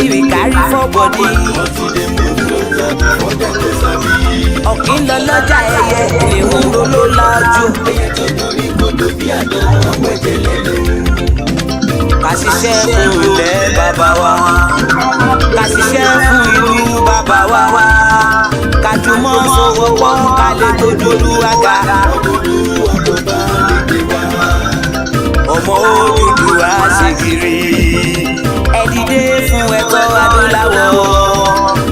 money we carry for body. Ọ̀kín lọ lọ́jà ẹyẹ lè ń ro ló lájú. Ká ṣiṣẹ́ fún ilẹ̀ bàbá wa, ká ṣiṣẹ́ fún ìlú bàbá wa, ká jùmọ̀ sowọ́pọ̀ ká lè tójú Olúwa ga. Ọmọ Odùduwà ṣègìrì, ẹ dìde fún ẹ̀kọ́ adúláwọ̀,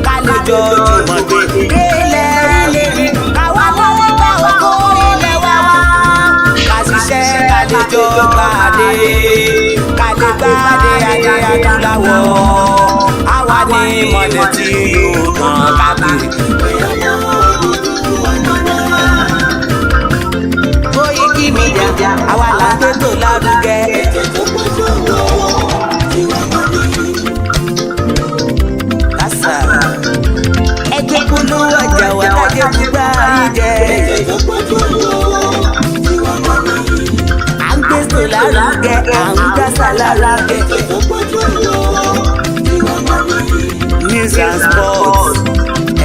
ká lè jọ jùmọ̀ gbé délẹ̀ ilé mi, káwa lọ́wọ́ bá ògo ilé wa. Ká ṣiṣẹ́ ká lè jọ gbàdé, ká lè gbàdé adé adúláwọ̀. Àwa ní ìmọ̀lẹ̀ tí yóò tàn káàkiri. KOKORO àwa là ń gbé tó lárugẹ. Kásá ẹgbẹ́ polówó ọjà wà lájẹ́ gbígbá yín jẹ. À ń gbé tó lárugẹ, à ń gbásà lárugẹ. News and sports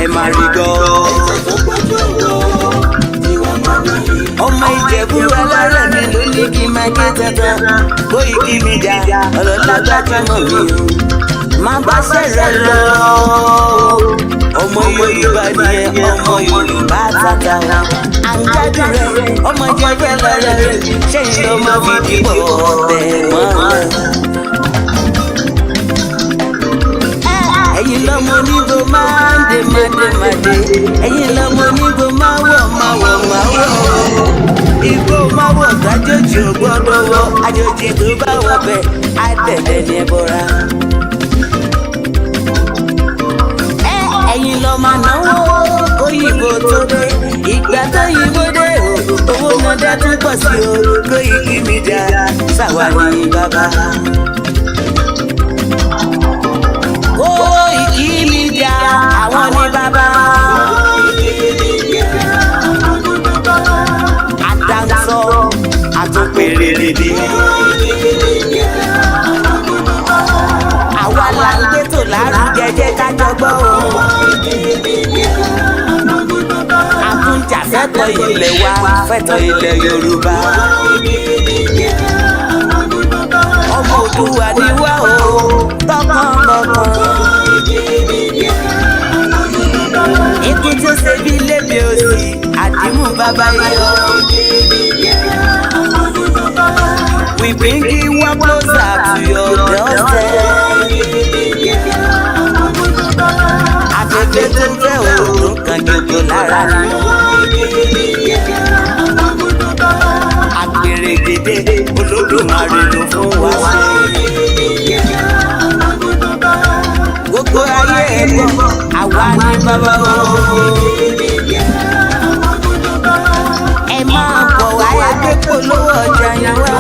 ẹ máa rí gan. Ọmọ Ìjẹ̀bú alárẹ̀ mi ló ní kí n máa ké dandan. KOKOMEDIA ọlọ́lágbájá mọ̀ mi o, máa bá ṣẹ̀rẹ̀ lọ. Ọmọ Yorùbá ni ẹ, ọmọ Yorùbá tata. À ń gbádùn rẹ, ọmọ Ìjẹ̀bú lọ́rẹ́ rẹ, ṣẹ́yìn ló máa fi dìbò tẹ̀ mọ́lẹ̀. Ẹ̀yin lọ́mọ onígbò máa ń dé mádémádé, ẹ̀yin lọ́mọ onígbò máa wọ̀. Igbó máa wọ̀ kájòjì ò gbọ́dọ̀ wọ, àjòjì tó bá wọ bẹ̀ á tẹ̀lé ní ẹbọra. Ẹ̀yin lọ máa náwó òyìnbó tó dé, ìgbà tó yìnbó dé o, owó náà dá tún pọ̀ sí o. KOKOMEDIA ṣàwa ní bàbá. KOKOMEDIA àwọn ní bàbá. Àdáńsọ àtúnpèrè lédè. Àwa là ń gbé tó lárugẹ, jẹ́ ká jọ gbọ́ o. Àtúnjà fẹ́tọ̀ ilẹ̀ wa, fẹ́tọ̀ ilẹ̀ Yorùbá. Ọmọ Oòduà ni wá o, tọkàntọkàn. Ikú tó ṣe bí lébi òsì, àdìmú bàbá yọ. We bring you one closer to your doorstep. Afẹ́fẹ́ tó fẹ́ òòrùn kan jòjò lára ni. Àpèrègèdè Olódùmarè ló fún wa ṣe. Gbogbo ayé ẹ̀gbọ́n, àwa ní bàbá o. Ẹ máa bọ̀ wáyé gbé polówó ọjà yẹn wá.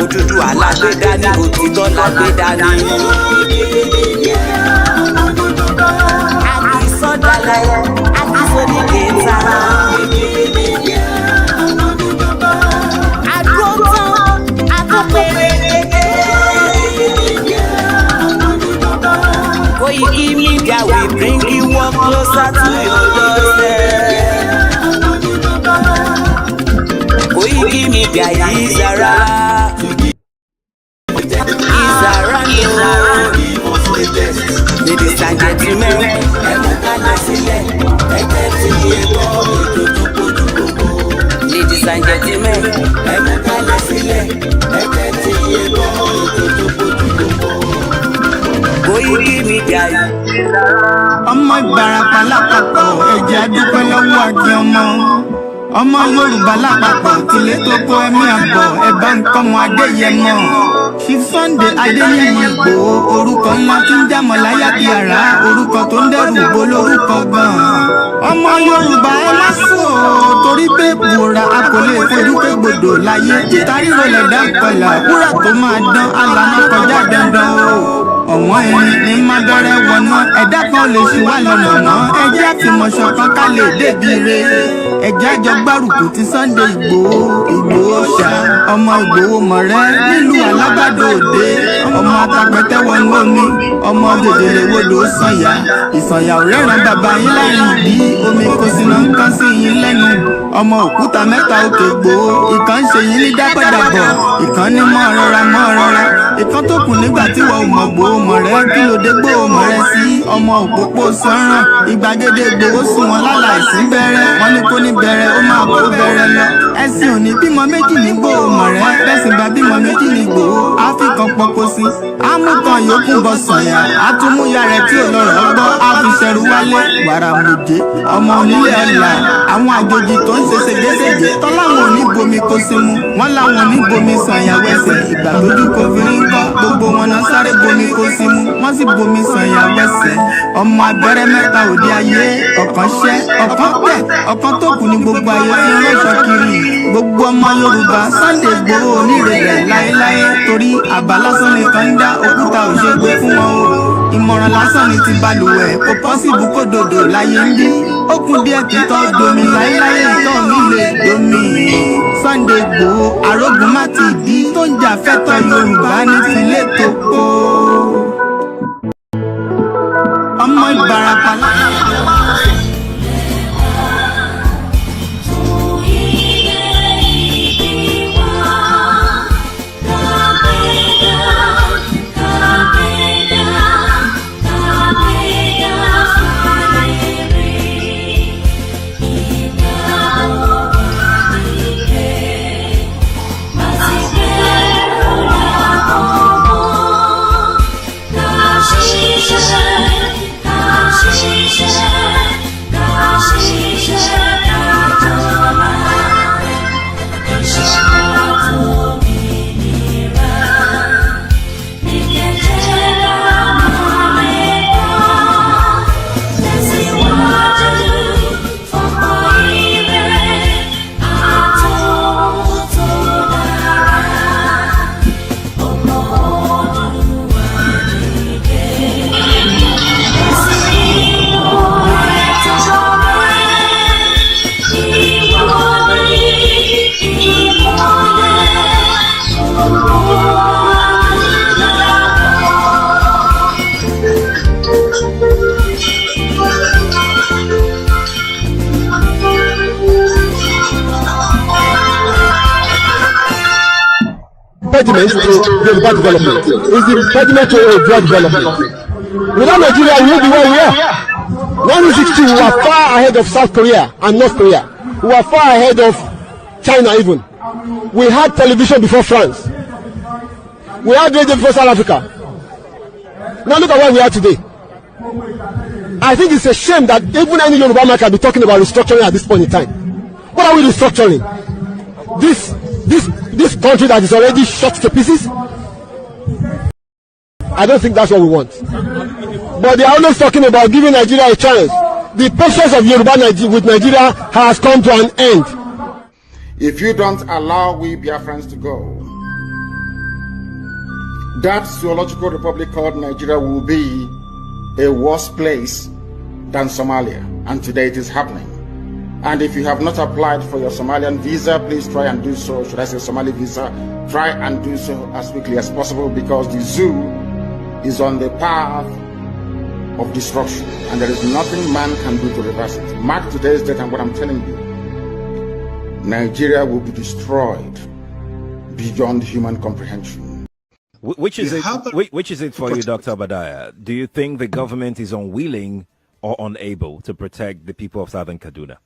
Òdùdúwà lágbé dání, òtítọ́ lágbé dání. Àkìsọ́dàlẹ̀, àkìsọ́dìkẹta. Àdótán, àtúnpèrègèdè. KOKOMEDIA we bring you one closer to your doorstep. KOKOMEDIA is around. Is around you. Ladies and gentlemen, ẹ mú kálẹ̀ sílẹ̀, ẹ tẹ́tí ẹ̀gbọ́ ìdójúkojúgbogbo. Ladies and gentlemen, ẹ mú kálẹ̀ sílẹ̀, ẹ tẹ́tí ẹ̀gbọ́ ìdójúkojúgbogbo. KOKOMEDIA yìí. Ọmọ Ìbàràpá lápapọ̀, ẹ̀jẹ̀ adúpẹ́ lọ́wọ́ àjẹ ọmọ Yorùbá lápapọ̀, tìlé tó kó ẹ̀mí àgbọ̀, ẹ̀bá nǹkan mọ Adéyẹmọ. Chief Sunday Adéyẹmọ Ìgbòho, orúkọ ńlá tí ń jámọ̀ láyà bí àrá, orúkọ tó ń dẹ́rù bo lórúkọ gan-an. Ọmọ Yorùbá ẹ má sùn o, torí pé bùrà a kò lè fojú pé gbòdò láyé. Títa ríro lẹ̀dá kọlà, wúrà tó máa dán, alànà kọjá dandan o. Ọ̀wọ́n ẹni ní má dọ́rẹ́ wọná, ẹ̀dá kan lè ṣì wá lọ́nà mọ́. Ẹjẹ́ àfìmọ̀ṣọ̀ kan ká lè débi re. Ẹjẹ́ àjọ gbárùkù ti Sunday Ìgbòho ṣá. Ọmọ Ìgbòho mọ̀rẹ́ nílùú Alágbàdo Òde. atapẹ̀tẹ̀ wọnú omi ọmọ gèdèlè wodò sànyà ìsànyà ò rẹ́ràn bàbá yín láàrin ìdí omi kò sì náà ń kán sí yín lẹ́nu ọmọ òkúta mẹ́ta òkè gbòó ìkan ṣe yín ní dábàdàbọ̀ ìkan ní mọ́ rọra ìkan tó kù nígbà tí wọ́n ò mọ̀ gbòó mọ̀ rẹ́ kí ló dé gbòó mọ̀ rẹ́ sí ọmọ òpópó sọ́ràn ìgbàgede gbòó sùn wọn láláìsí bẹ̀rẹ̀ wọn ní kó ní bẹ̀rẹ̀ ó máa kó bẹ̀rẹ̀ lọ ẹ̀sìn òní bímọ méjì ní gbòó mọ̀ rẹ́ bẹ́sìn bá bímọ méjì ní gbòó áfíkan pọkó sí ámúkan yòókù bọ sànyà átúmúyà rẹ̀ tí ò lọ́rọ̀ gbọ́ áfiṣẹ́rù wálé wàràmùjẹ ọmọ onílé ọ̀la àwọn àjòjì tó ń ṣe ségesège tọ́láwọn ò ní bomi kó sí mu wọ́n láwọn ò ní bomi sànyà wẹsẹ̀ ìgbà tójú kò fi ń kọ́ gbogbo wọn náà sáré bomi kó sí mu wọ́n sì bomi sànyà wẹsẹ̀ ọmọ abẹ́rẹ́ mẹ́ta òde ayé ọ̀kan ṣẹ́ ọ̀kan pẹ̀ ọ̀kan tó kù ní gbogbo ayé fi ń rọ́ṣọ kiri gbogbo ọmọ Yorùbá Sunday Igboho onírèlè láéláé torí àbá lásán nìkan ń dá òkúta òṣègbè fún wọn o ìmọ̀ràn lásán ni ti balùwẹ̀ kò pọ́sibú kó dòdò láyé ń bí ó kún díẹ̀ títọ́ domi láéláé ìtọ́ mi lè domi Sunday Igboho arógun má ti dí tó ń jà fẹ́tọ̀ Yorùbá ní tilé tó kó ọmọ Ìbàràpá impediment to Yoruba development. It's the impediment to Yoruba development. Without Nigeria, we will be where we are. 1960, we were far ahead of South Korea and North Korea. We were far ahead of China even. We had television before France. We had radio before South Africa. Now look at where we are today. I think it's a shame that even any Yoruba man can be talking about restructuring at this point in time. What are we restructuring? This country that is already shot to pieces? I don't think that's what we want. But they are always talking about giving Nigeria a chance. The patience of Yoruba with Nigeria has come to an end. If you don't allow we Biafrans to go, that zoological republic called Nigeria will be a worse place than Somalia. And today it is happening. And if you have not applied for your Somalian visa, please try and do so. Should I say Somali visa? Try and do so as quickly as possible, because the zoo is on the path of destruction, and there is nothing man can do to reverse it. Mark today's date and what I'm telling you. Nigeria will be destroyed beyond human comprehension. Which is it for you, Dr. Obadiah? Do you think the government is unwilling or unable to protect the people of Southern Kaduna?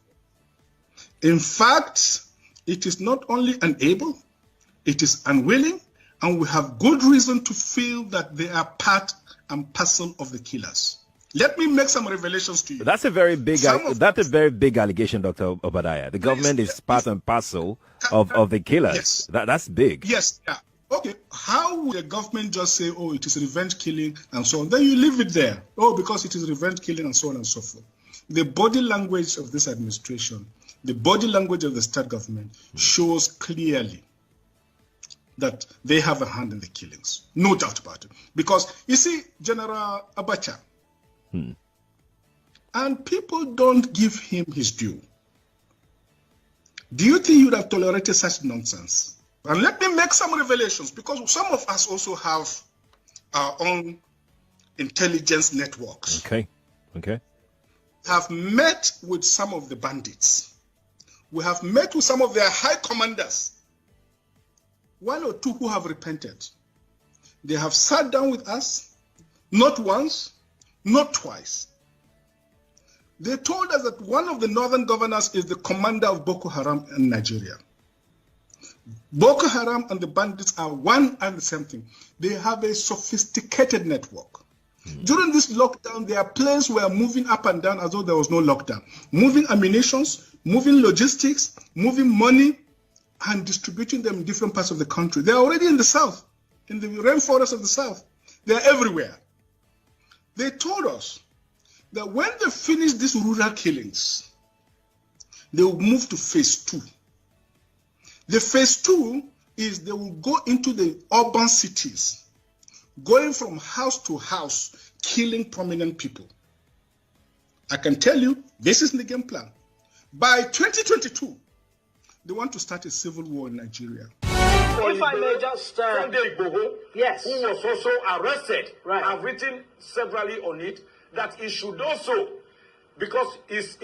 In fact, it is not only unable, it is unwilling, and we have good reason to feel that they are part and parcel of the killers. Let me make some revelations to you. That's a very big allegation, Dr. Obadiah. The government is part and parcel of the killers. Yes. That's big. Yes. Yeah. Okay. How would the government just say, oh, it is revenge killing and so on? Then you leave it there. Oh, because it is revenge killing and so on and so forth. The body language of this administration, the body language of the state government shows clearly that they have a hand in the killings. No doubt about it. Because, you see, General Abacha, and people don't give him his due. Do you think you would have tolerated such nonsense? And let me make some revelations, because some of us also have our own intelligence networks. Okay. Have met with some of the bandits. We have met with some of their high commanders. One or two who have repented. They have sat down with us, not once, not twice. They told us that one of the northern governors is the commander of Boko Haram in Nigeria. Boko Haram and the bandits are one and the same thing. They have a sophisticated network. During this lockdown, their planes were moving up and down as though there was no lockdown. Moving ammunitions, moving logistics, moving money, and distributing them in different parts of the country. They are already in the south, in the rainforest of the south. They are everywhere. They told us that when they finish these rural killings, they will move to phase 2. The phase 2 is they will go into the urban cities, going from house to house, killing prominent people. I can tell you, this is the game plan. By 2022, they want to start a civil war in Nigeria. If I may just... IGBOHO, yes. who was also arrested, right. I've written severally on it, that he should also, because his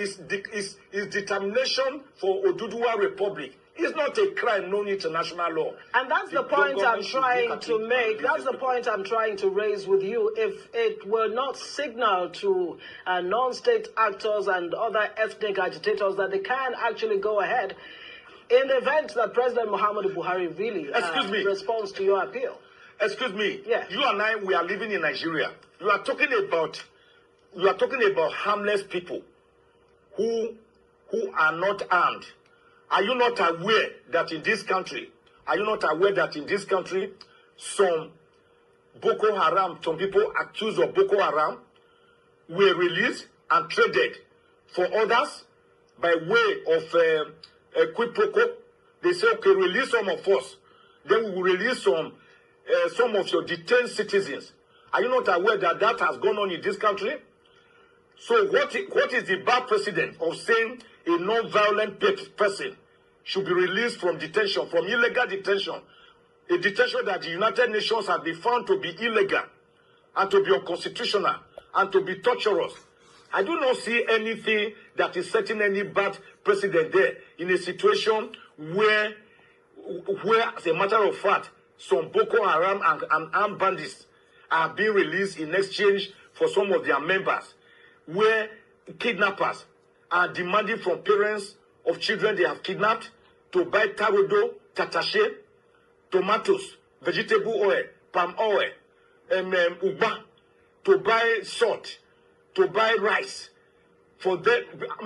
determination for Oduduwa Republic is not a crime known international law. And that's the point I'm trying to make. That's the point I'm trying to raise with you. If it were not signaled to non-state actors and other ethnic agitators that they can actually go ahead, in the event that President Muhammadu Buhari really responds to your appeal. Excuse me. Yeah. You and I, we are living in Nigeria. You are talking about harmless people who are not armed. Are you not aware that in this country, some Boko Haram, some people accused of Boko Haram were released and traded for others by way of a quid pro quo? They say, okay, release some of us, then we will release some of your detained citizens. Are you not aware that that has gone on in this country? So what is the bad precedent of saying a non-violent person should be released from detention, from illegal detention, a detention that the United Nations has been found to be illegal and to be unconstitutional and to be torturous? I do not see anything that is setting any bad precedent there in a situation where as a matter of fact, some Boko Haram and armed bandits are being released in exchange for some of their members, where kidnappers are demanding from parents of children they have kidnapped to buy tarodo, tatache, tomatoes, vegetable oil, palm oil, uba, to buy salt, to buy rice, for them,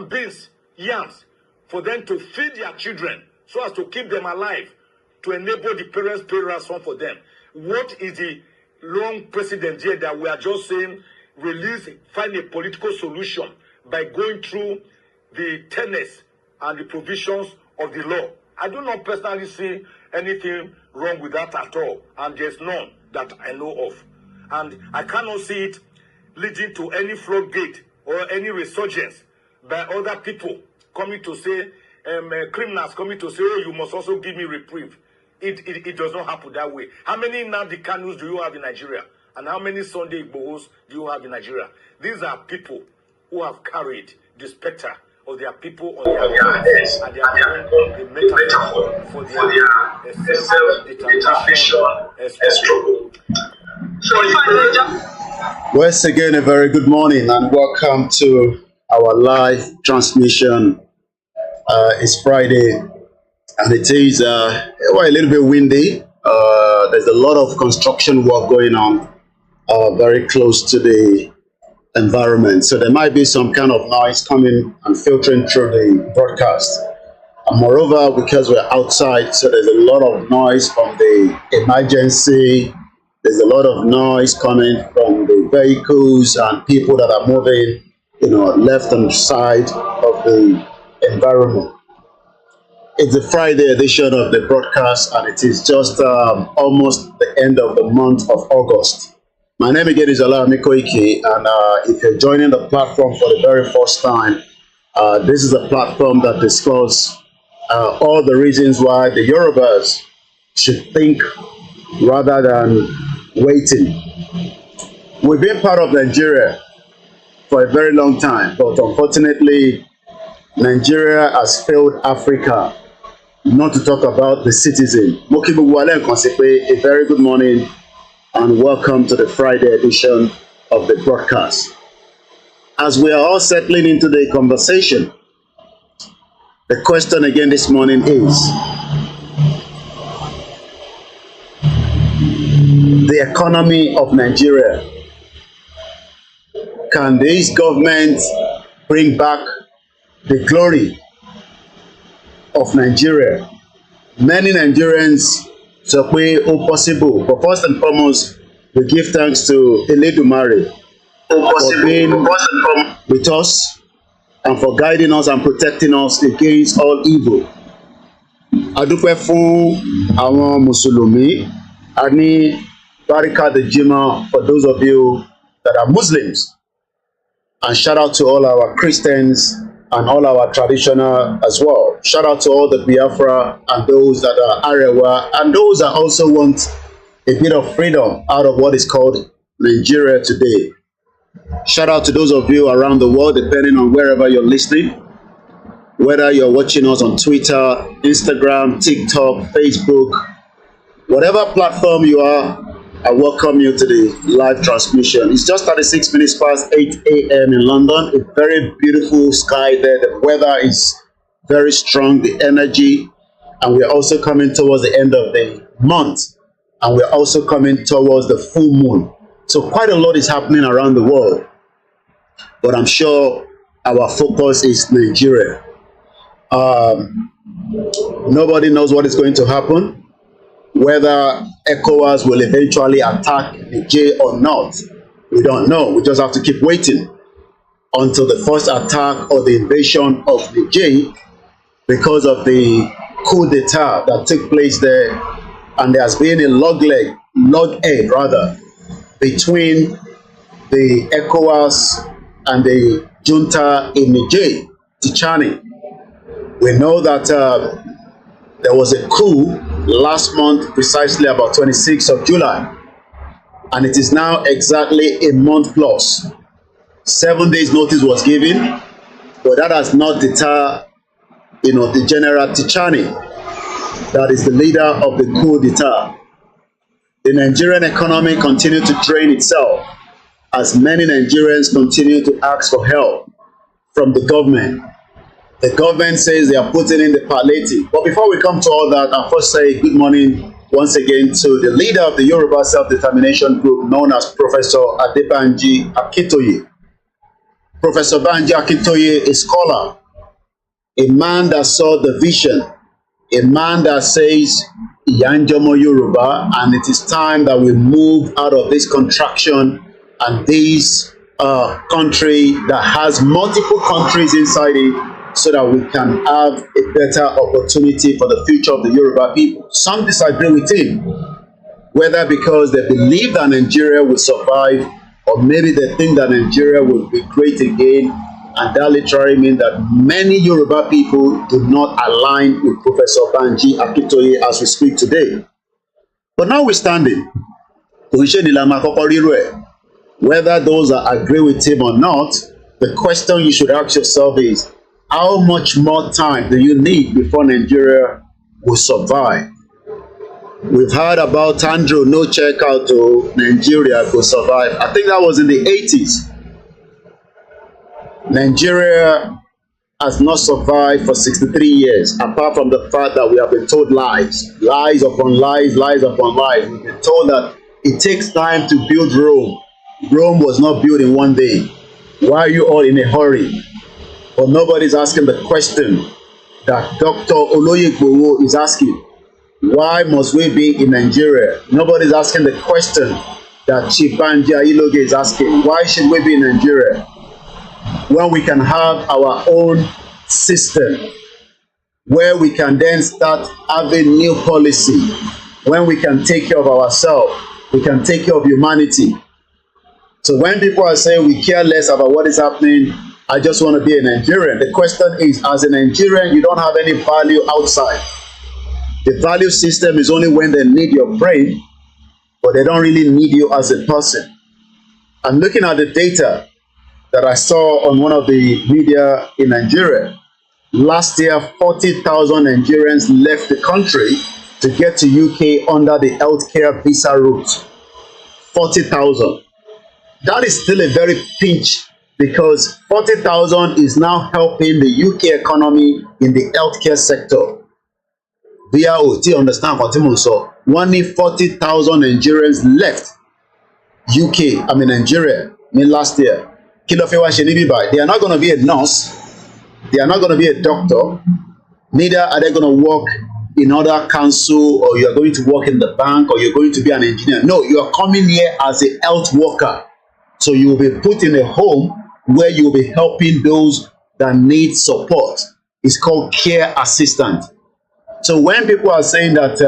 beans, yams, for them to feed their children so as to keep them alive, to enable the parents pay ransom for them. What is the long precedent here that we are just saying find a political solution by going through the tenets and the provisions of the law? I do not personally see anything wrong with that at all, and there's none that I know of. And I cannot see it leading to any floodgate or any resurgence by other people coming to say, criminals coming to say, oh, you must also give me reprieve. It does not happen that way. How many Nnamdi Kanus do you have in Nigeria? And how many Sunday IGBOHOs do you have in Nigeria? These are people who have carried the specter of their people on their heads, and they are the metaphor for their self-determination struggle. Once again, a very good morning and welcome to our live transmission. It's Friday and it is a little bit windy. There's a lot of construction work going on very close to the environment, so there might be some kind of noise coming and filtering through the broadcast. And moreover, because we're outside, so there's a lot of noise from the emergency. There's a lot of noise coming from the vehicles and people that are moving, left and side of the environment. It's the Friday edition of the broadcast, and it is just almost the end of the month of August. My name again is OLAMILEKAN, and if you're joining the platform for the very first time, this is a platform that discusses all the reasons why the Yorubas should think rather than waiting. We've been part of Nigeria for a very long time, but unfortunately, Nigeria has failed Africa, not to talk about the citizen. A very good morning and welcome to the Friday edition of the broadcast. As we are all settling into the conversation, the question again this morning is, the economy of Nigeria. Can this government bring back the glory of Nigeria? Many Nigerians say it's possible, but first and foremost, we give thanks to Eledumare for being with us and for guiding us and protecting us against all evil. Adúpẹ́ fún àwọn Mùsùlùmí, a ní Barika the Jimma for those of you that are Muslims, and shout out to all our Christians and all our traditional as well. Shout out to all the Biafra and those that are Arewa and those that also want a bit of freedom out of what is called Nigeria today. Shout out to those of you around the world, depending on wherever you're listening, whether you're watching us on Twitter, Instagram, TikTok, Facebook, whatever platform you are, I welcome you to the live transmission. It's just 36 minutes past 8 a.m. in London. A very beautiful sky there. The weather is very strong, the energy, and we're also coming towards the end of the month, and we're also coming towards the full moon. So quite a lot is happening around the world, but I'm sure our focus is Nigeria. Nobody knows what is going to happen, whether ECOWAS will eventually attack Niger or not. We don't know. We just have to keep waiting until the first attack or the invasion of Niger, because of the coup d'etat that took place there, and there has been a loghead between the ECOWAS and the junta in Niger, Tichani. We know that there was a coup last month, precisely about 26th of July, and it is now exactly a month plus. 7 days notice was given, but that has not deterred, the General Tichani, that is the leader of the coup d'etat. The Nigerian economy continued to drain itself as many Nigerians continue to ask for help from the government. The government says they are putting in the palliative. But before we come to all that, I'll first say good morning once again to the leader of the Yoruba Self-Determination Group, known as Professor Adebanji Akintoye. Professor Banji Akintoye is a scholar, a man that saw the vision, a man that says, Iyanjomo Yoruba, and it is time that we move out of this contraction and this country that has multiple countries inside it, so that we can have a better opportunity for the future of the Yoruba people. Some disagree with him, whether because they believe that Nigeria will survive, or maybe they think that Nigeria will be great again, and that literally means that many Yoruba people do not align with Professor Banji Akintoye as we speak today. But notwithstanding, whether those that agree with him or not, the question you should ask yourself is, how much more time do you need before Nigeria will survive? We've heard about Andrew no check out to Nigeria will survive. I think that was in the 80s. Nigeria has not survived for 63 years, apart from the fact that we have been told lies. Lies upon lies, lies upon lies. We've been told that it takes time to build Rome. Rome was not built in one day. Why are you all in a hurry? But nobody's asking the question that Dr. YòRÀBÁ is asking. Why must we be in Nigeria? Nobody's asking the question that Chief Banji Ayiloge is asking. Why should we be in Nigeria when we can have our own system, where we can then start having new policy, when we can take care of ourselves, we can take care of humanity. So when people are saying we care less about what is happening, I just want to be a Nigerian. The question is, as a Nigerian, you don't have any value outside. The value system is only when they need your brain, but they don't really need you as a person. I'm looking at the data that I saw on one of the media in Nigeria. Last year, 40,000 Nigerians left the country to get to UK under the healthcare visa route. 40,000. That is still a very pinch because 40,000 is now helping the UK economy in the healthcare sector. Via OT, understand what I'm saying? Only 40,000 Nigerians left UK, Nigeria, last year. They are not going to be a nurse. They are not going to be a doctor. Neither are they going to work in other council, or you are going to work in the bank, or you're going to be an engineer. No, you are coming here as a health worker. So you will be put in a home where you will be helping those that need support. It's called care assistant. So when people are saying that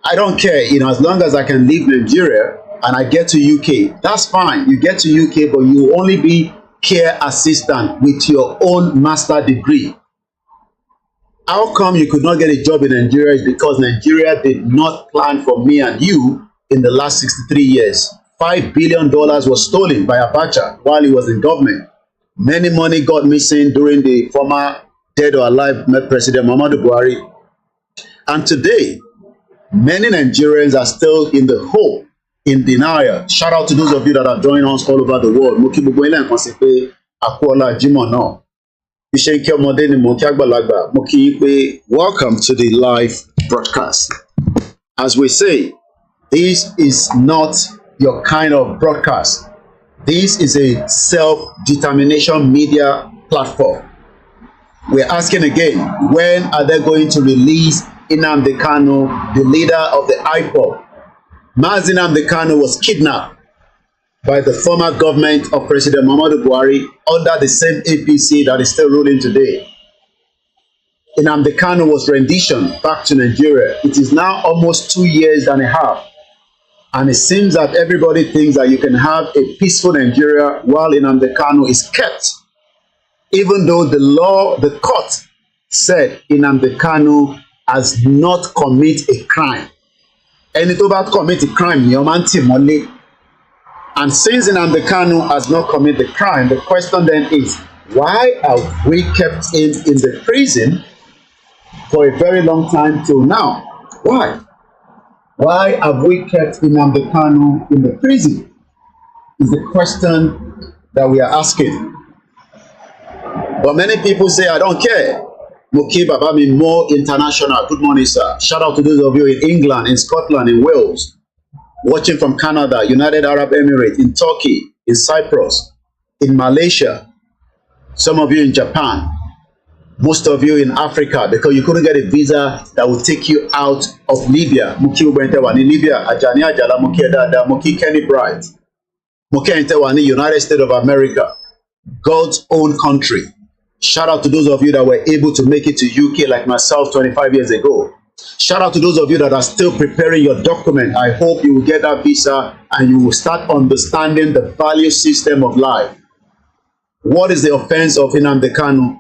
I don't care, as long as I can leave Nigeria and I get to UK, that's fine. You get to UK, but you will only be care assistant with your own master degree. How come you could not get a job in Nigeria? Is because Nigeria did not plan for me and you in the last 63 years. $5 billion was stolen by Abacha while he was in government. Many money got missing during the former dead or alive President Muhammadu Buhari. And today, many Nigerians are still in the hole, in denial. Shout out to those of you that are joining us all over the world. Mo kí gbogbo yín lẹ́ẹ̀kan sí pé a kú ọlá Jímọ̀ náà. Iṣẹ́ ń kí ọmọdé ni mo kí àgbàlagbà. Mo kí yín pé welcome to the live broadcast. As we say, this is not your kind of broadcast. This is a self-determination media platform. We're asking again, when are they going to release Nnamdi Kanu, the leader of the IGBOHO? Mazi Nnamdi Kanu was kidnapped by the former government of President Muhammadu Buhari under the same APC that is still ruling today. Nnamdi Kanu was renditioned back to Nigeria. It is now almost 2 years and a half. And it seems that everybody thinks that you can have a peaceful Nigeria while Nnamdi Kanu is kept. Even though the court said Nnamdi Kanu has not committed a crime. Ẹni tó bá commit a crime ni ó máa ń tì mọ́lé. And since Nnamdi Kanu has not committed the crime, the question then is, why have we kept him in the prison for a very long time till now? Why? Why have we kept Nnamdi Kanu in the prison? Is the question that we are asking. But many people say, I don't care. Moki Babami More International. Good morning, sir. Shout out to those of you in England, in Scotland, in Wales, watching from Canada, United Arab Emirates, in Turkey, in Cyprus, in Malaysia, some of you in Japan, most of you in Africa, because you couldn't get a visa that would take you out of Libya. Moki Ubentewani, Libya, Ajani Ajala, Moki Adada, Moki Kenny Bright, Moki Entewani, United States of America, God's own country. Shout out to those of you that were able to make it to UK like myself 25 years ago. Shout out to those of you that are still preparing your document. I hope you will get that visa and you will start understanding the value system of life. What is the offense of Nnamdi Kanu?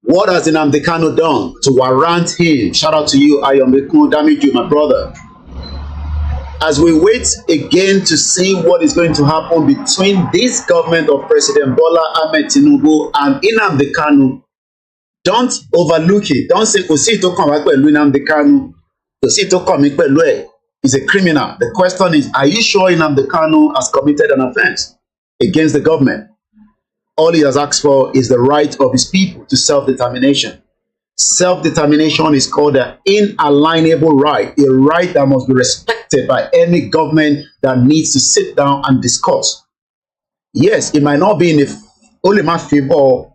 What has Nnamdi Kanu done to warrant him? Shout out to you, Ayomekun Damiju, my brother. As we wait again to see what is going to happen between this government of President Bola Ahmed Tinubu and Nnamdi Kanu, don't overlook it. Don't say, kò sí tó kàn wá pẹ̀lú Nnamdi Kanu, kò sí tó kàn mí pẹ̀lú ẹ̀. He's a criminal. The question is, are you sure Nnamdi Kanu has committed an offense against the government? All he has asked for is the right of his people to self-determination. Self-determination is called an inalienable right, a right that must be respected by any government that needs to sit down and discuss. Yes, it might not be in the only favor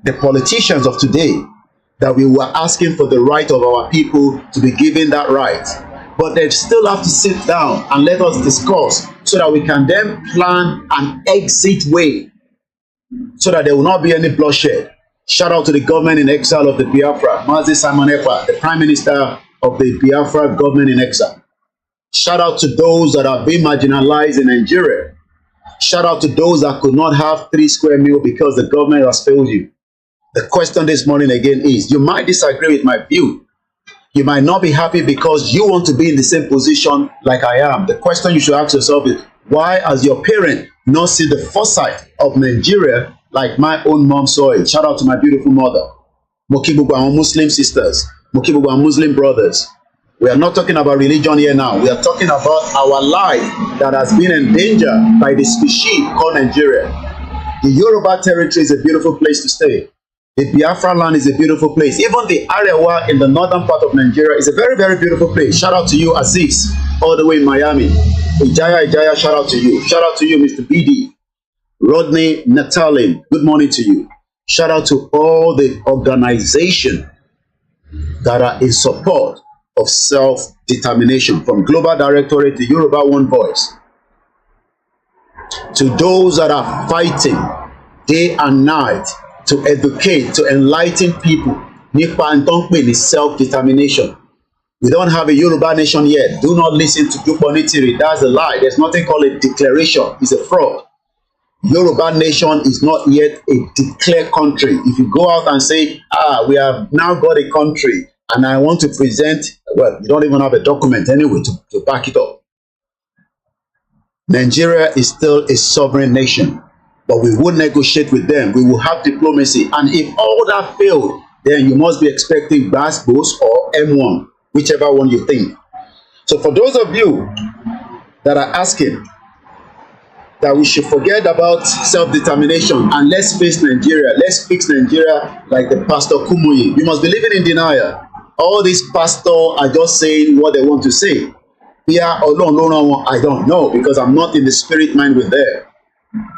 the politicians of today that we were asking for the right of our people to be given that right. But they still have to sit down and let us discuss so that we can then plan an exit way so that there will not be any bloodshed. Shout out to the government in exile of the Biafra, Mazi Simon Ekpa, the Prime Minister of the Biafra government in exile. Shout out to those that have been marginalized in Nigeria. Shout out to those that could not have 3 square meals because the government has failed you. The question this morning again is, you might disagree with my view. You might not be happy because you want to be in the same position like I am. The question you should ask yourself is, why has your parent not seen the foresight of Nigeria like my own mom saw it? Shout out to my beautiful mother. Mo kí gbogbo àwọn Muslim sisters. Mo kí gbogbo àwọn Muslim brothers. We are not talking about religion here now. We are talking about our life that has been endangered by the species called Nigeria. The Yoruba territory is a beautiful place to stay. The Biafra land is a beautiful place. Even the Arewa in the northern part of Nigeria is a very, very beautiful place. Shout out to you, Aziz, all the way in Miami. Ijaya, shout out to you. Shout out to you, Mr. BD. Rodney Natalin, good morning to you. Shout out to all the organizations that are in support of self-determination, from Global Directorate to Yoruba One Voice. To those that are fighting day and night to educate, to enlighten people, nípa n tó ń pè ní self-determination. We don't have a Yoruba nation yet. Do not listen to Duponitiri. That's a lie. There's nothing called a declaration. It's a fraud. Yoruba nation is not yet a declared country. If you go out and say, we have now got a country, and I want to present, well, you don't even have a document anyway to back it up. Nigeria is still a sovereign nation. But we will negotiate with them. We will have diplomacy. And if all that failed, then you must be expecting BASBOS or M1, whichever one you think. So for those of you that are asking that we should forget about self-determination and let's face Nigeria, let's fix Nigeria like the Pastor Kumuyi, you must be living in denial. All these pastors are just saying what they want to say. Yeah, or no, I don't know, because I'm not in the spirit mind with them.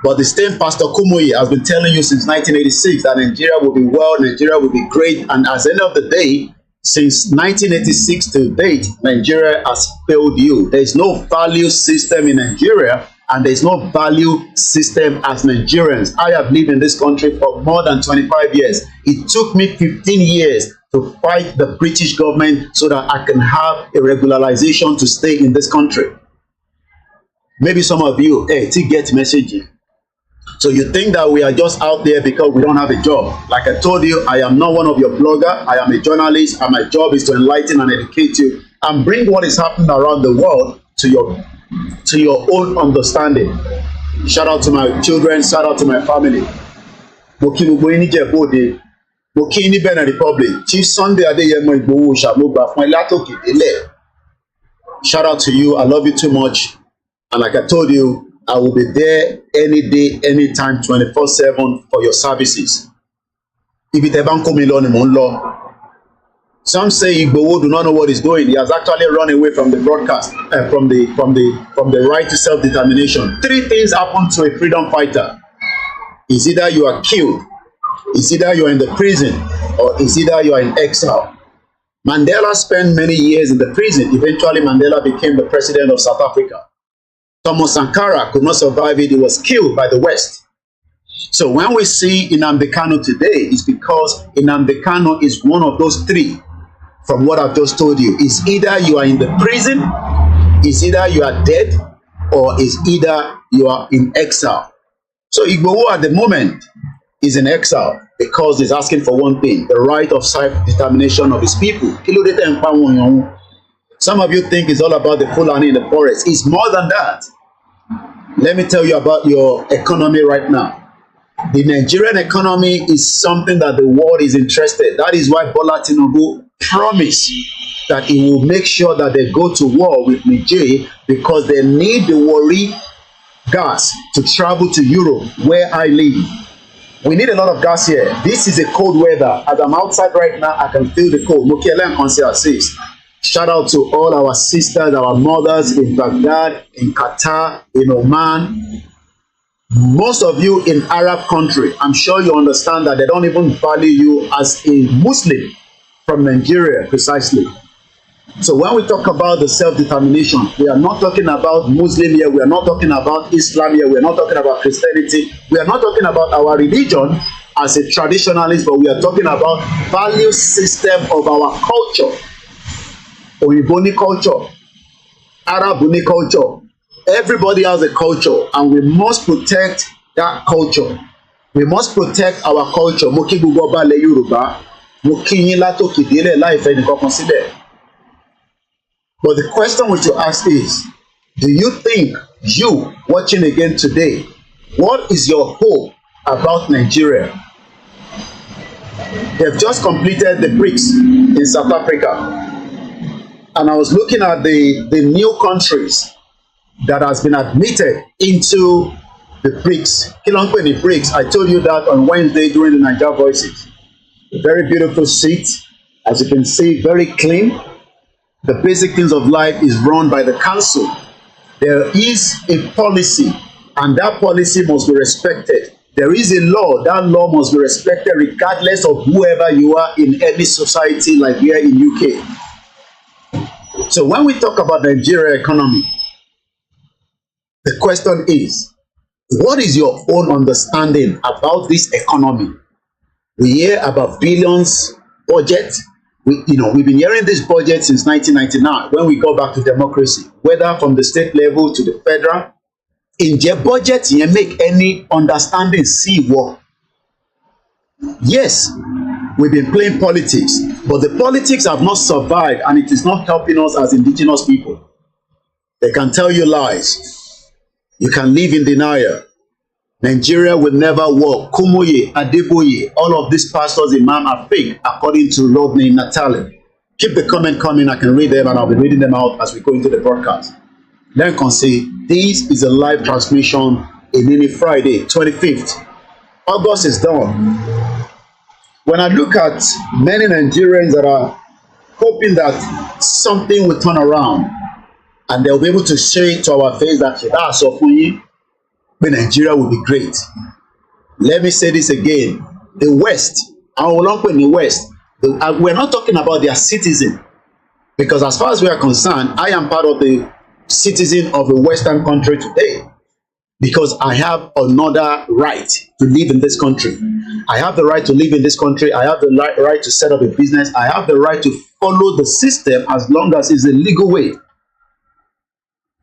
But the same Pastor Kumuyi has been telling you since 1986 that Nigeria will be well, Nigeria will be great. And at the end of the day, since 1986 to date, Nigeria has failed you. There is no value system in Nigeria, and there is no value system as Nigerians. I have lived in this country for more than 25 years. It took me 15 years to fight the British government so that I can have a regularization to stay in this country. Maybe some of you, to get messaging. So you think that we are just out there because we don't have a job. Like I told you, I am not one of your bloggers. I am a journalist, and my job is to enlighten and educate you and bring what is happening around the world to your own understanding. Shout out to my children, shout out to my family. Benin Republic. Chief Sunday Adeyemo Igboho Shamogba fún Elatoke Dele. Shout out to you. I love you too much. And like I told you, I will be there any day, anytime, 24/7 for your services. Some say Igboho do not know what he's doing. He has actually run away from the broadcast, from the right to self-determination. 3 things happen to a freedom fighter. It's either you are killed, it's either you are in the prison, or it's either you are in exile. Mandela spent many years in the prison. Eventually, Mandela became the president of South Africa. Thomas Sankara could not survive it. He was killed by the West. So when we see Nnamdi Kanu today, it's because Nnamdi Kanu is one of those 3 from what I've just told you. It's either you are in the prison, it's either you are dead, or it's either you are in exile. So Igboho at the moment is in exile because he's asking for one thing, the right of self-determination of his people. Some of you think it's all about the Fulani in the forest. It's more than that. Let me tell you about your economy right now. The Nigerian economy is something that the world is interested. That is why Bola Tinubu promised that he will make sure that they go to war with Niger, because they need the Warri gas to travel to Europe, where I live. We need a lot of gas here. This is a cold weather. As I'm outside right now, I can feel the cold. Shout out to all our sisters, our mothers in Baghdad, in Qatar, in Oman. Most of you in Arab country, I'm sure you understand that they don't even value you as a Muslim from Nigeria, precisely. So when we talk about the self-determination, we are not talking about Muslim here, we are not talking about Islam here, we are not talking about Christianity, we are not talking about our religion as a traditionalist, but we are talking about value system of our culture. Oyiboni culture, Arabuni culture. Everybody has a culture, and we must protect that culture. We must protect our culture. Mo kí gbogbo ọba ilẹ̀ Yorùbá, mo kí yín látòkè délẹ̀ láì fẹ́ nìkan kan sílẹ̀. But the question we should ask is, do you think, you watching again today, what is your hope about Nigeria? They've just completed the BRICS in South Africa. And I was looking at the new countries that has been admitted into the BRICS. Kilongwe the BRICS, I told you that on Wednesday during the Niger Voices. A very beautiful seat, as you can see, very clean. The basic things of life is run by the council. There is a policy, and that policy must be respected. There is a law, that law must be respected regardless of whoever you are in any society like here in UK. So when we talk about Nigeria economy, the question is, what is your own understanding about this economy? We hear about billions budget. We've been hearing this budget since 1999 when we go back to democracy, whether from the state level to the federal. Ǹjẹ́ budget yẹn make any understanding sí wọ? Yes, we've been playing politics, but the politics have not survived, and it is not helping us as indigenous people. They can tell you lies. You can live in denial. Nigeria will never work. Kumoye, Adeboye, all of these pastors, imam, are fake, according to Rodney Natali. Keep the comment coming. I can read them, and I'll be reading them out as we go into the broadcast. Then can say, this is a live transmission in any Friday, 25th. August is done. When I look at many Nigerians that are hoping that something will turn around, and they'll be able to say to our face that that's so funny, but Nigeria will be great. Let me say this again. The West, our in the West, we're not talking about their citizen, because as far as we are concerned, I am part of the citizen of a Western country today, because I have another right to live in this country. I have the right to live in this country. I have the right to set up a business. I have the right to follow the system as long as it's a legal way.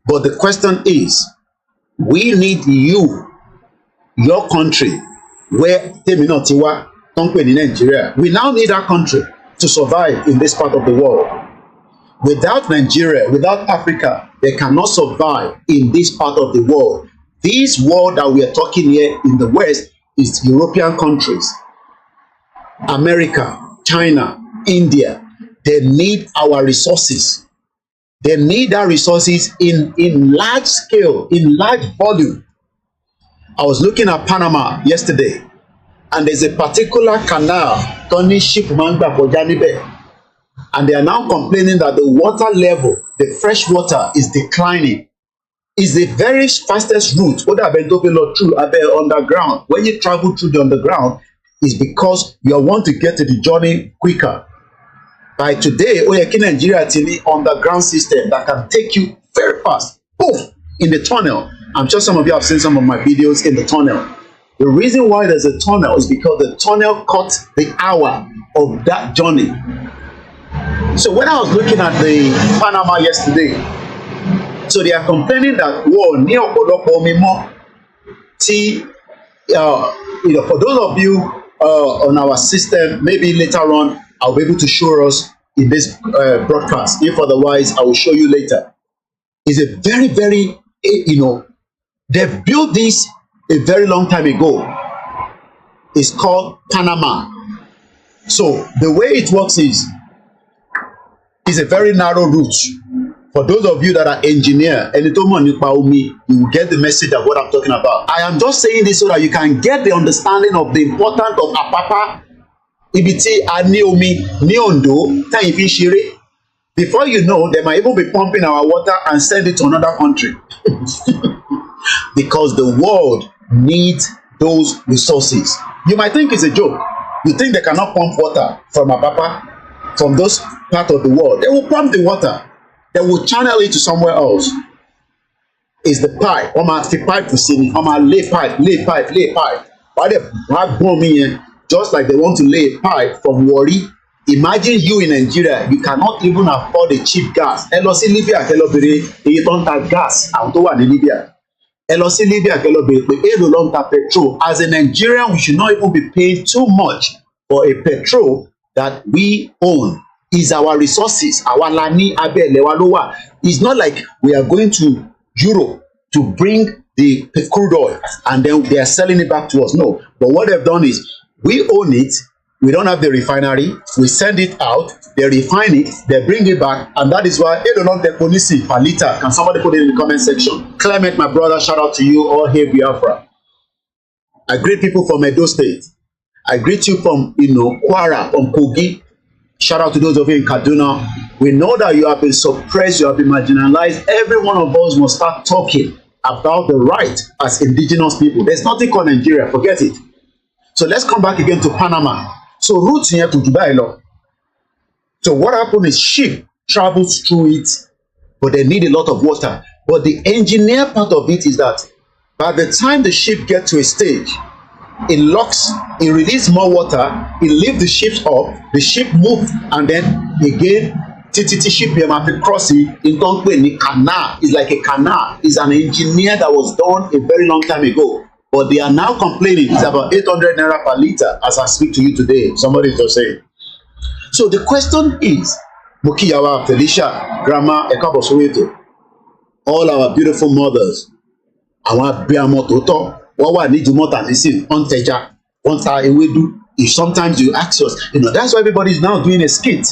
But the question is, we need you, your country, where Teminotiwa, in Nigeria. We now need our country to survive in this part of the world. Without Nigeria, without Africa, they cannot survive in this part of the world. This world that we are talking here in the West is European countries, America, China, India. They need our resources. They need our resources in large scale, in large volume. I was looking at Panama yesterday, and there's a particular canal, Tony Ship Mangba Kojanibe. And they are now complaining that the water level, the fresh water, is declining. It's the very fastest route. What I've been talking about through underground. When you travel through the underground, is because you want to get to the journey quicker. By today, Oyeki Nigeria TV underground system that can take you very fast. Boom! In the tunnel. I'm sure some of you have seen some of my videos in the tunnel. The reason why there's a tunnel is because the tunnel cut the hour of that journey. So when I was looking at the Panama yesterday, so they are complaining that for those of you on our system, maybe later on I'll be able to show us in this broadcast. If otherwise, I will show you later. It's a very, very, they built this a very long time ago. It's called Panama. So the way it works is, it's a very narrow route. For those of you that are engineer, you will get the message of what I'm talking about. I am just saying this so that you can get the understanding of the importance of Apapa, Ibiti, Aniomi, Niondo, Taifishire. Before you know, they might even be pumping our water and send it to another country. Because the world needs those resources. You might think it's a joke. You think they cannot pump water from Apapa, from those parts of the world. They will pump the water. They will channel it to somewhere else. It's the pipe. The pipe to see me. Lay pipe. Why they have bomb in, just like they want to lay a pipe from Warri. Imagine you in Nigeria, you cannot even afford a cheap gas. Elosi Libya, you don't have gas. Libya. Elosi Libya, petrol. As a Nigerian, we should not even be paying too much for a petrol that we own. is our resources. Our lani abe lewa lo wa. It's not like we are going to Europe to bring the crude oil and then they are selling it back to us. No. But what they've done is we own it. We don't have the refinery. We send it out. They refine it. They bring it back. And that is why they don't the police per liter. Can somebody put it in the comment section? Clement, my brother, shout out to you. All hail Biafra. I greet people from Edo State. I greet you from, Kwara, from Kogi. Shout out to those of you in Kaduna. We know that you have been suppressed, you have been marginalized. Every one of us must start talking about the right as indigenous people. There's nothing called Nigeria, forget it. So let's come back again to Panama. So routes here to Dubai. So what happened is ship travels through it, but they need a lot of water. But the engineer part of it is that by the time the ship gets to a stage, it locks, it releases more water, it lifts the ship up, the ship moves, and then again, TTT ship crossing in the canal. It's like a canal. It's an engineer that was done a very long time ago. But they are now complaining it's about 800 naira per liter as I speak to you today. Somebody is just saying. So the question is, Mukiyawa, Felicia, Grandma, Ekabo Soweto, all our beautiful mothers, our Biamototo, what we need to more than listen, on Teja, on Ewedu. If sometimes you ask us, that's why everybody is now doing a skit.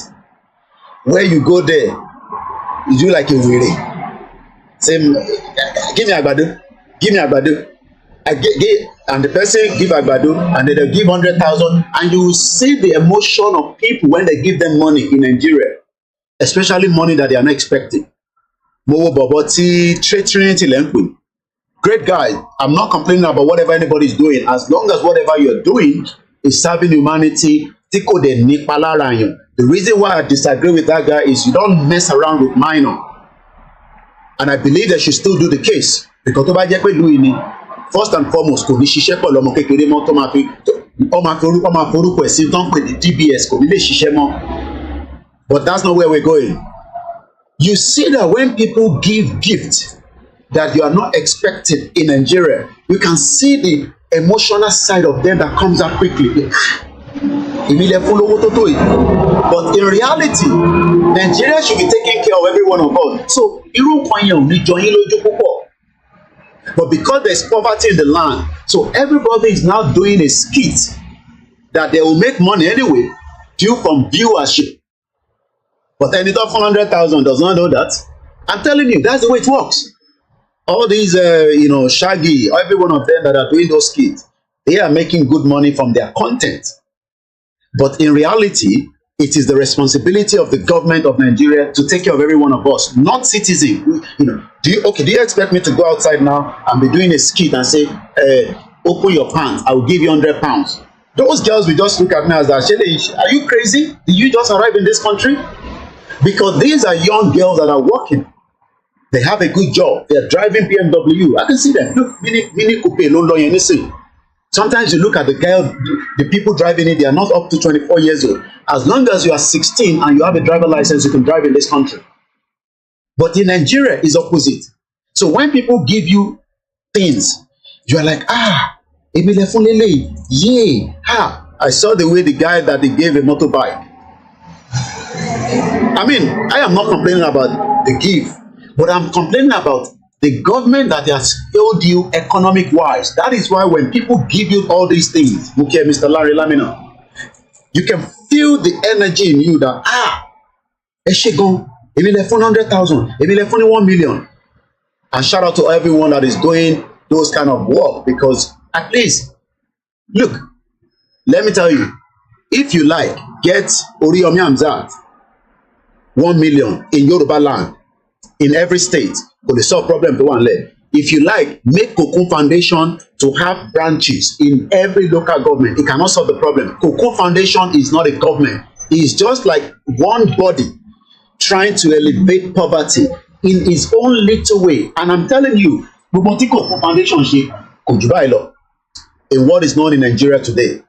Where you go there, you do like a weary. Say, give me agbado, give me agbado. I get, and the person give agbado, and then they give 100,000, and you will see the emotion of people when they give them money in Nigeria, especially money that they are not expecting. Mowo Boboti, Trinity Lenkwe. Great guy. I'm not complaining about whatever anybody is doing, as long as whatever you're doing is serving humanity. Tiko de Nipala. The reason why I disagree with that guy is you don't mess around with minor. And I believe they should still do the case. Because first and foremost, kò ní ṣiṣẹ́ pẹ̀lú ọmọ kékeré mọ́ tó máa fi orúkọ ẹ̀sìn tó ń pè ní DBS kò ní lè ṣiṣẹ́ mọ́. But that's not where we're going. You see that when people give gifts that you are not expecting in Nigeria, you can see the emotional side of them that comes out quickly. But in reality, Nigeria should be taking care of every one of us. So, but because there's poverty in the land, so everybody is now doing a skit that they will make money anyway, due from viewership. But then it up 400,000 does not know that. I'm telling you, that's the way it works. All these, Shaggy, every one of them that are doing those skits, they are making good money from their content. But in reality, it is the responsibility of the government of Nigeria to take care of every one of us, not citizens. Do you expect me to go outside now and be doing a skit and say, open your pants, I will give you £100? Those girls will just look at me as that. Are you crazy? Did you just arrive in this country? Because these are young girls that are working. They have a good job. They are driving BMW. I can see them. Look, mini coupe, no. Sometimes you look at the people driving it, they are not up to 24 years old. As long as you are 16 and you have a driver license, you can drive in this country. But in Nigeria, it's opposite. So when people give you things, you are like, yay, I saw the way the guy that they gave a motorbike. I mean, I am not complaining about the gift, but I'm complaining about the government that has failed you economic-wise. That is why when people give you all these things, okay, Mr. Larry Lamina, you can feel the energy in you that, Eshegon, maybe left 400,000, maybe left 1 million. And shout out to everyone that is doing those kind of work, because at least, look, let me tell you, if you like, get Oriyomi Hamzat 1 million in Yoruba land, in every state, for the solve problem to one leg. If you like, make Cocoon Foundation to have branches in every local government. It cannot solve the problem. Cocoon Foundation is not a government. It is just like one body trying to elevate poverty in its own little way. And I'm telling you, Cocoon Foundation in what is known in Nigeria today.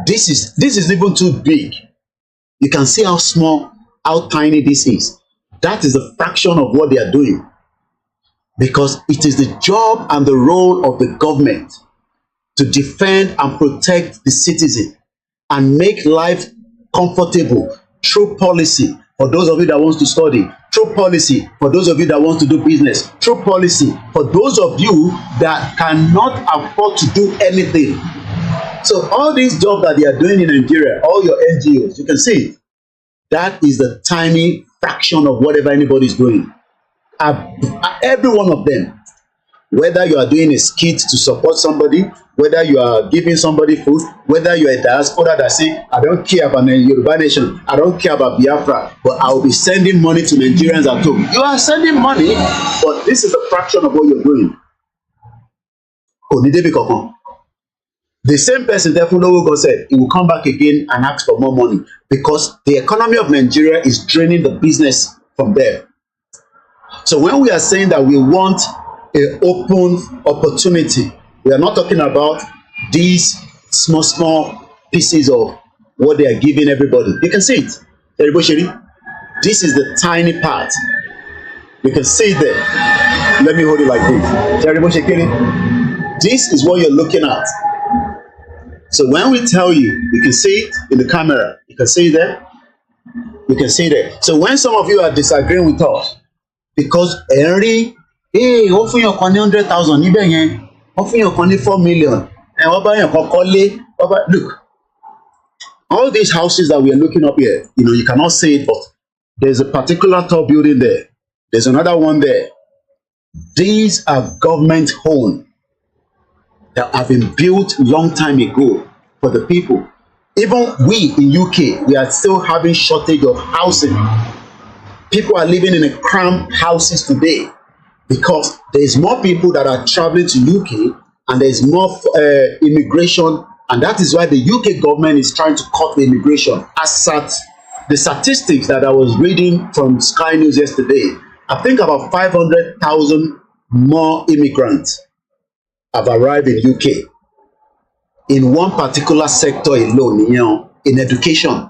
This is even too big. You can see how small, how tiny this is. That is a fraction of what they are doing. Because it is the job and the role of the government to defend and protect the citizen and make life comfortable through policy for those of you that wants to study, through policy for those of you that want to do business, through policy for those of you that cannot afford to do anything. So all these jobs that they are doing in Nigeria, all your NGOs, you can see that is the tiny fraction of whatever anybody is doing. Every one of them, whether you are doing a skit to support somebody, whether you are giving somebody food, whether you are a diaspora that say, I don't care about the Yoruba nation, I don't care about Biafra, but I will be sending money to Nigerians at home. You are sending money, but this is a fraction of what you're doing. The same person, therefore, God said, he will come back again and ask for more money because the economy of Nigeria is draining the business from there. So when we are saying that we want an open opportunity, we are not talking about these small pieces of what they are giving everybody. You can see it. This is the tiny part. You can see it there. Let me hold it like this. This is what you're looking at. So when we tell you, you can see it in the camera. You can see it there. You can see it there. So when some of you are disagreeing with us, because Henry, hey, hopefully you're 100,000, hopefully you're 4 million, and look, all these houses that we are looking up here, you cannot see it, but there's a particular tall building there. There's another one there. These are government homes that have been built long time ago for the people. Even we in UK, we are still having shortage of housing. People are living in a cramped houses today because there's more people that are traveling to UK and there's more immigration, and that is why the UK government is trying to cut the immigration. As at the statistics that I was reading from Sky News yesterday, I think about 500,000 more immigrants have arrived in UK in one particular sector alone, in education.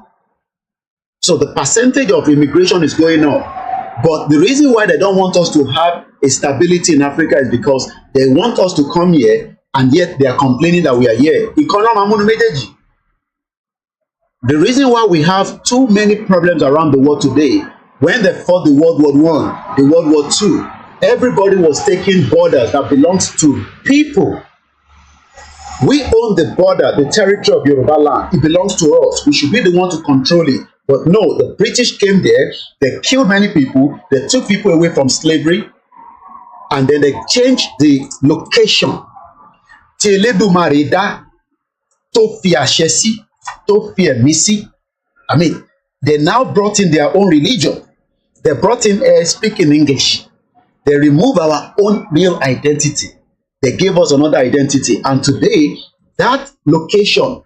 So the percentage of immigration is going up. But the reason why they don't want us to have a stability in Africa is because they want us to come here, and yet they are complaining that we are here. The reason why we have too many problems around the world today, when they fought the World War I, the World War II, everybody was taking borders that belongs to people. We own the border, the territory of Yoruba land. It belongs to us. We should be the one to control it. But no, the British came there, they killed many people, they took people away from slavery, and then they changed the location. I mean, they now brought in their own religion. They brought in speaking English. They remove our own real identity. They gave us another identity. And today, that location,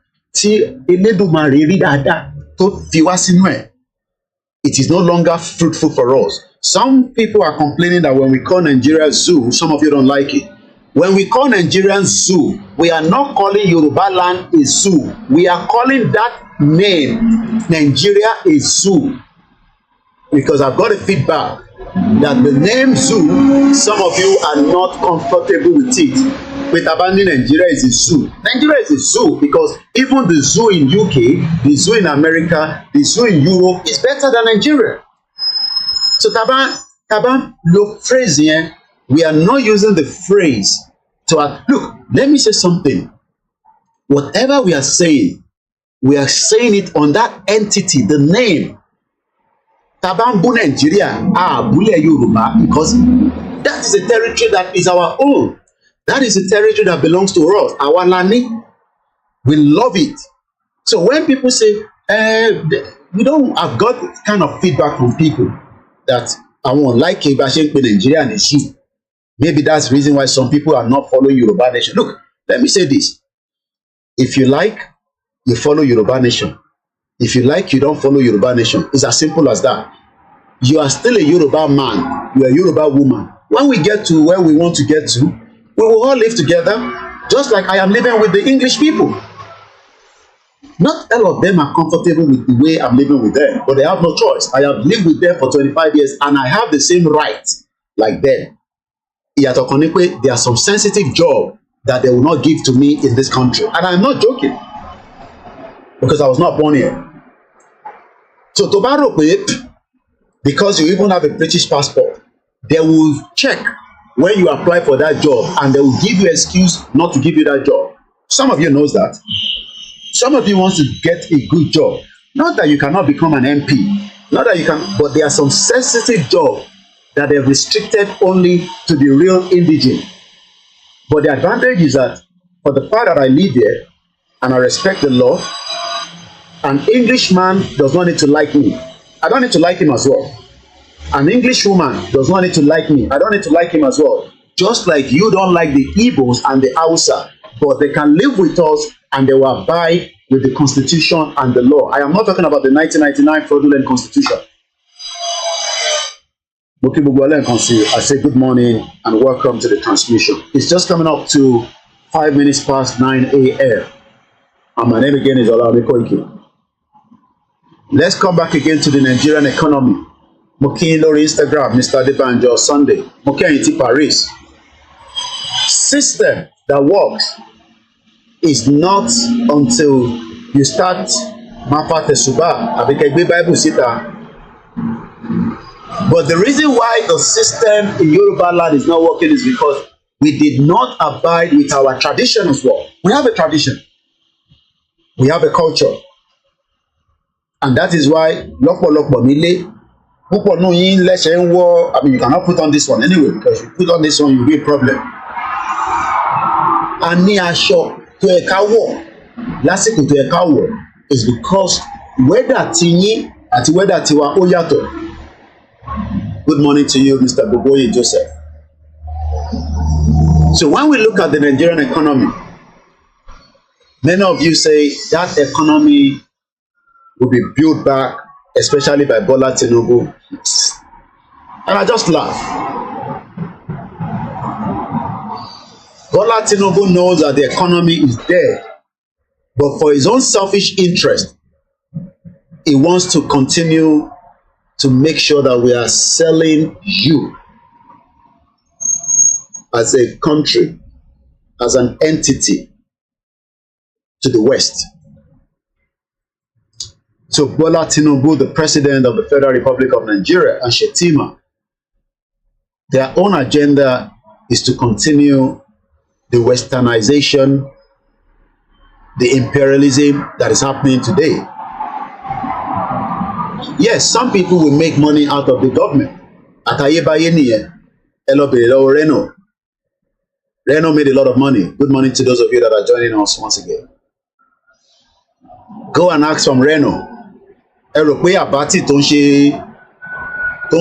it is no longer fruitful for us. Some people are complaining that when we call Nigeria zoo, some of you don't like it. When we call Nigerian zoo, we are not calling Yoruba land a zoo. We are calling that name Nigeria a zoo. Because I've got a feedback that the name zoo, some of you are not comfortable with it. With abandoning Nigeria is a zoo. Nigeria is a zoo because even the zoo in UK, the zoo in America, the zoo in Europe is better than Nigeria. So taban look phrase here, we are not using the phrase to look, let me say something. Whatever we are saying it on that entity, the name. Tabambu Nigeria, Bule Yoruba, because that is a territory that is our own. That is a territory that belongs to us. Our Lani, we love it. So when people say, we don't, I've got kind of feedback from people that I won't like it, but Nigeria and the maybe that's the reason why some people are not following Yoruba Nation. Look, let me say this. If you like, you follow Yoruba Nation. If you like, you don't follow Yoruba Nation. It's as simple as that. You are still a Yoruba man. You are a Yoruba woman. When we get to where we want to get to, we will all live together, just like I am living with the English people. Not all of them are comfortable with the way I'm living with them, but they have no choice. I have lived with them for 25 years, and I have the same right like them. There are some sensitive jobs that they will not give to me in this country. And I'm not joking. Because I was not born here. So tó bá rò pé because you even have a British passport, they will check when you apply for that job and they will give you excuse not to give you that job. Some of you knows that. Some of you wants to get a good job. Not that you cannot become an MP, not that you can, but there are some sensitive jobs that they've restricted only to the real indigent. But the advantage is that for the part that I live here and I respect the law, an Englishman does not need to like me. I don't need to like him as well. An English woman does not need to like me. I don't need to like him as well. Just like you don't like the Igbos and the Hausa, but they can live with us and they will abide with the Constitution and the law. I am not talking about the 1999 fraudulent Constitution. I say good morning and welcome to the transmission. It's just coming up to 5 minutes past 9 a.m. And my name again is OLAMILEKAN. Let's come back again to the Nigerian economy. Mokin lórí Instagram, Mr. Adebanjo Sunday. Mokin ti Paris. System that works is not until you start Mapa Tesuba, Abikegbe Bible Sita. But the reason why the system in Yoruba land is not working is because we did not abide with our tradition as well. We have a tradition. We have a culture. And that is why lọ́pọ̀lọpọ̀ nílé púpọ̀ nù yín lẹ́sẹ̀ ń wọ́, I mean, you cannot put on this one anyway, because if you put on this one, you'll be a problem. A ní aṣọ tó yẹ ká wọ̀ lásìkò tó yẹ ká wọ̀ is because weather ti yín àti weather tiwa ó yàtọ̀. Good morning to you, Mr. Boboye Joseph. So when we look at the Nigerian economy, many of you say that economy will be built back, especially by Bola Tinubu. And I just laugh. Bola Tinubu knows that the economy is dead, but for his own selfish interest, he wants to continue to make sure that we are selling you as a country, as an entity to the West. So Bola Tinubu, the president of the Federal Republic of Nigeria, and Shetima, their own agenda is to continue the westernization, the imperialism that is happening today. Yes, some people will make money out of the government. Atayebaye niyen, Elobere Reno. Reno made a lot of money. Good morning to those of you that are joining us once again. Go and ask from Reno. Ẹ rò pé Abati tó ń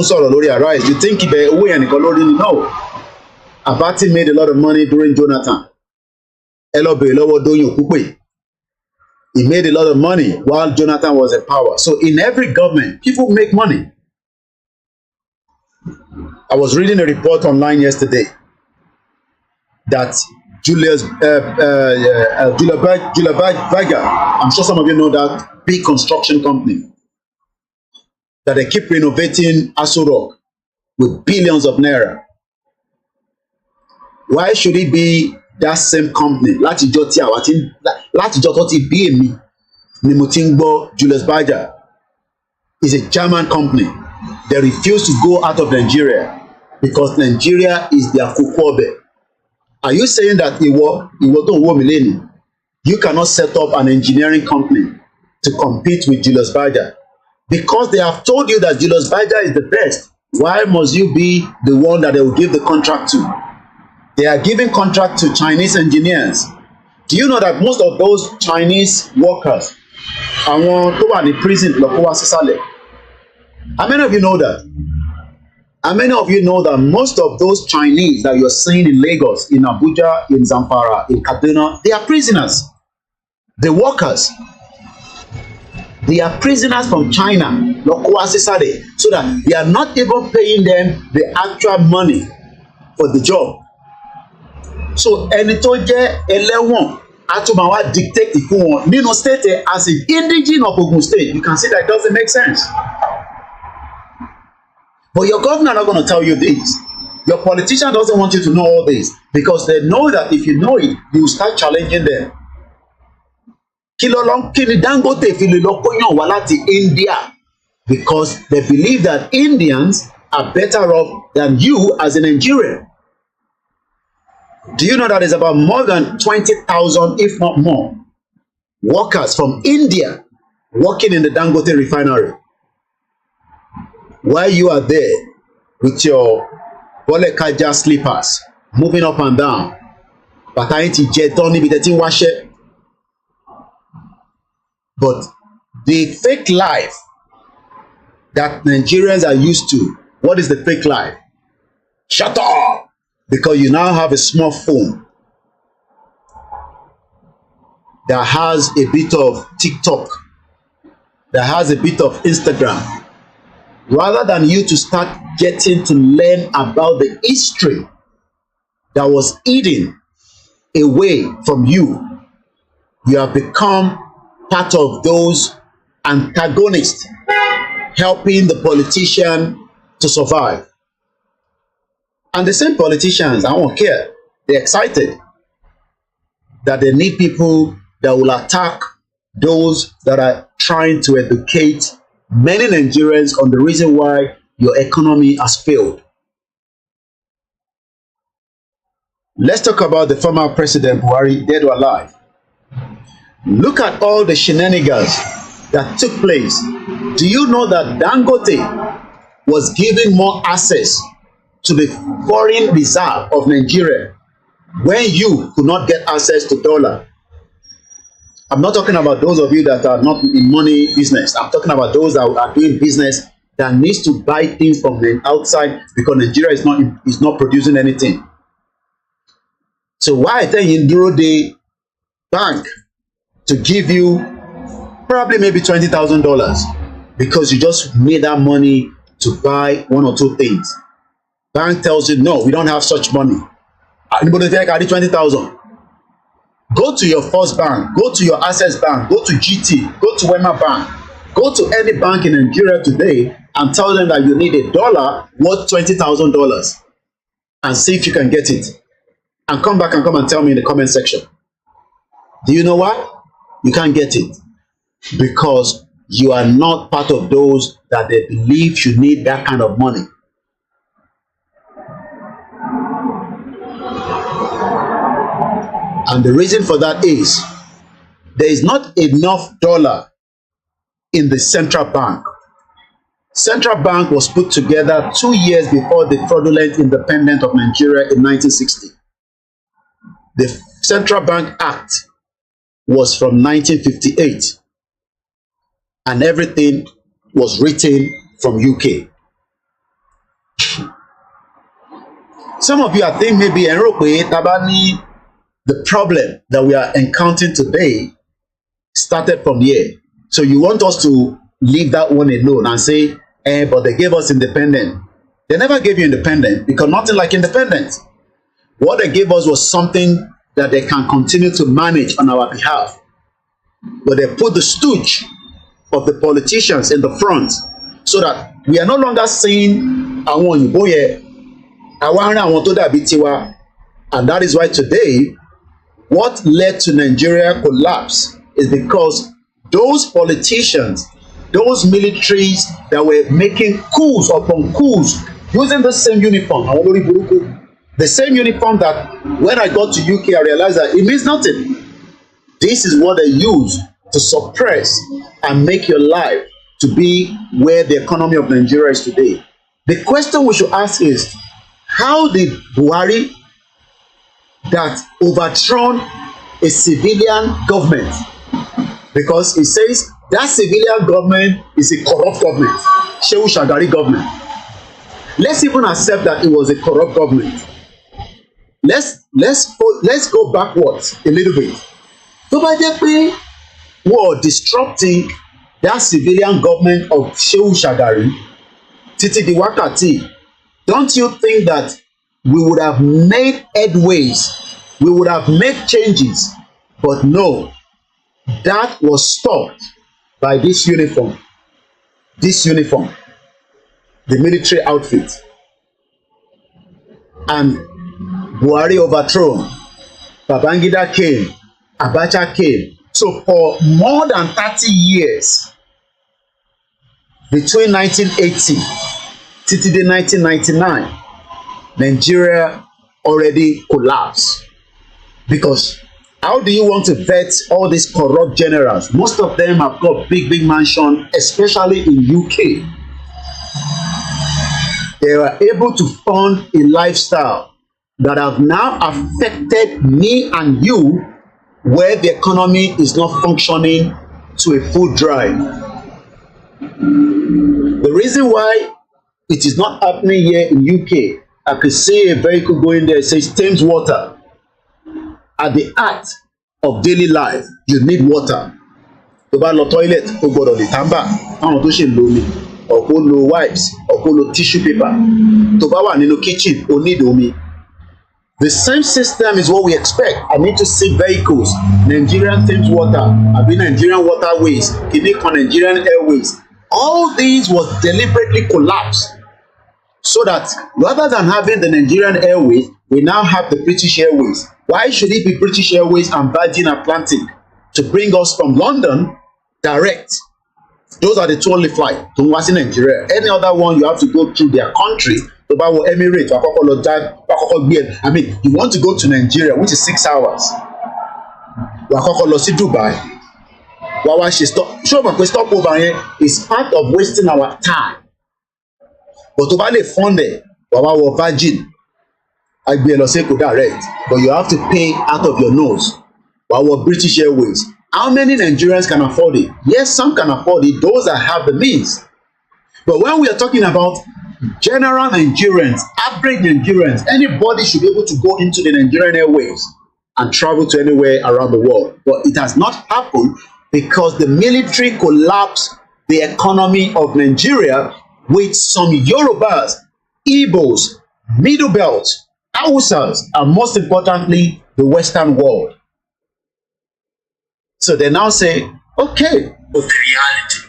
sọ̀rọ̀ lórí Arise, you think ibẹ̀ owó yẹn nìkan lórí ni? No. Abati made a lot of money during Jonathan. Ẹ lọ bèrè lọ́wọ́ Doyin Okupe. He made a lot of money while Jonathan was in power. So in every government, people make money. I was reading a report online yesterday that Julius Berger, I'm sure some of you know that big construction company, that they keep renovating Aso Rock with billions of naira. Why should it be that same company látijọ́ tó ti bí èmi ni mo ti ń gbọ́ Julius Berger is a German company. They refuse to go out of Nigeria because Nigeria is their kokobe. Are you saying that ìwọ tó ń wò mí lẹ́nu, you cannot set up an engineering company to compete with Julius Berger? Because they have told you that Julius Berger is the best, why must you be the one that they will give the contract to? They are giving contract to Chinese engineers. Do you know that most of those Chinese workers, àwọn tó wà ní prison lọ kó wá sísàlẹ̀? How many of you know that? How many of you know that most of those Chinese that you're seeing in Lagos, in Abuja, in Zamfara, in Kaduna, they are prisoners. The workers, they are prisoners from China, lọ kó wá sísàlẹ̀, so that they are not even paying them the actual money for the job. So ẹni tó jẹ́ ẹlẹ́wọ̀n á tún máa wá dictate fún wọn nínú state as an indigene of Ogun State. You can see that it doesn't make sense. But your governor not going to tell you this. Your politician doesn't want you to know all this because they know that if you know it, you will start challenging them. Kí ni Dangote fi lè lọ kóyàn wá láti India because they believe that Indians are better off than you as a Nigerian. Do you know that there's about more than 20,000, if not more, workers from India working in the Dangote refinery? While you are there with your Bolekaja slippers, moving up and down, but the fake life that Nigerians are used to, what is the fake life? Shut up! Because you now have a smartphone that has a bit of TikTok, that has a bit of Instagram. Rather than you to start getting to learn about the history that was hidden away from you, you have become part of those antagonists helping the politician to survive. And the same politicians, I won't care, they're excited that they need people that will attack those that are trying to educate many Nigerians on the reason why your economy has failed. Let's talk about the former President Buhari, dead or alive. Look at all the shenanigans that took place. Do you know that Dangote was given more access to the foreign reserve of Nigeria when you could not get access to dollar? I'm not talking about those of you that are not in money business. I'm talking about those that are doing business that needs to buy things from the outside because Nigeria is not producing anything. So why I tell you Duro the bank to give you probably maybe $20,000 because you just made that money to buy one or two things. Bank tells you no, we don't have such money. Anybody think I need 20,000? Go to your First Bank, go to your Access Bank, go to GT, go to Wema Bank, go to any bank in Nigeria today and tell them that you need $1 worth $20,000 and see if you can get it. And come back and tell me in the comment section. Do you know why? You can't get it. Because you are not part of those that they believe you need that kind of money. And the reason for that is there is not enough dollar in the central bank. Central bank was put together 2 years before the fraudulent independence of Nigeria in 1960. The Central Bank Act was from 1958 and everything was written from UK. Some of you are thinking maybe Tabani, the problem that we are encountering today started from here. So you want us to leave that one alone and say, but they gave us independence. They never gave you independence because nothing like independence. What they gave us was something that they can continue to manage on our behalf. But they put the stooge of the politicians in the front so that we are no longer saying, and that is why today, what led to Nigeria collapse is because those politicians, those militaries that were making coups upon coups using the same uniform, the same uniform that when I got to UK I realized that it means nothing. This is what they use to suppress and make your life to be where the economy of Nigeria is today. The question we should ask is, how did Buhari that overthrown a civilian government, because it says that civilian government is a corrupt government, Shehu Shagari government. Let's even accept that it was a corrupt government. Let's go backwards a little bit. So by that way, we're disrupting that civilian government of Shehu Shagari, Titi Diwakati. Don't you think that we would have made headways? We would have made changes, but no, that was stopped by this uniform, the military outfit. And Buhari overthrown, Babangida came, Abacha came. So for more than 30 years, between 1980 títí dé 1999, Nigeria already collapsed. Because how do you want to vet all these corrupt generals? Most of them have got big mansions, especially in UK. They were able to fund a lifestyle that have now affected me and you, where the economy is not functioning to a full drive. The reason why it is not happening here in UK, I could see a vehicle going there, it says Thames Water. At the heart of daily life, you need water. Tó bá lọ toilet, o gbọ́dọ̀ lè tàmbà, àwọn tó ṣe lo omi, or kó lo wipes, or kó lo tissue paper. Tó bá wà nínú kitchen, o need omi. The same system is what we expect. I need to see vehicles, Nigerian Thames Water, àbí Nigerian Waterways, kìnìkan Nigerian Airways. All these was deliberately collapsed so that rather than having the Nigerian Airways, we now have the British Airways. Why should it be British Airways and Virgin Atlantic to bring us from London direct? Those are the two only flights to wá sí Nigeria. Any other one, you have to go through their country. Tó bá wọ Emirates, wà kọ́kọ́ lọ já, wà kọ́kọ́ gbé ẹ. I mean, you want to go to Nigeria, which is 6 hours. Wà kọ́kọ́ lọ sí Dubai. Wà wá ṣe stop. Ṣé o mọ̀ pé stopover yẹn is part of wasting our time? But tó bá lè fund ẹ̀, wà wá wọ Virgin. I gbé ẹ lọ sí Èkó direct, but you have to pay out of your nose. Wà wọ British Airways. How many Nigerians can afford it? Yes, some can afford it, those that have the means. But when we are talking about general Nigerians, average Nigerians, anybody should be able to go into the Nigerian Airways and travel to anywhere around the world. But it has not happened because the military collapsed the economy of Nigeria with some Yorubas, Igbos, Middle Belt, Hausas, and most importantly, the Western world. So they now say, okay. The reality.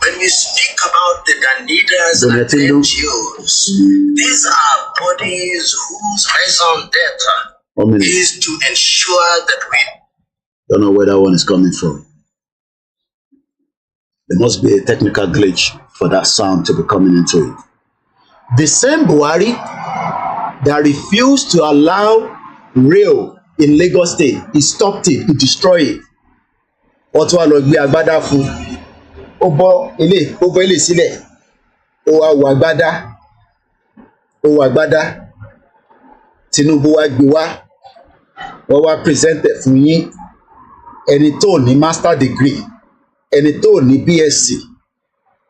When we speak about the Danidas and NGOs, these are bodies whose raison d'etre is to ensure that we don't know where that one is coming from. There must be a technical glitch for that sound to be coming into it. The same Buhari that refused to allow rail in Lagos State, he stopped it, he destroyed it. Wọ́n tún wá lọ gbé agbádá fún, ó bọ́ ilé sílẹ̀, ó wá wọ agbádá, Tinubu wá gbé wá, wọ́n wá present ẹ̀ fún yín, ẹni tó ní master degree, ẹni tó ní BSc,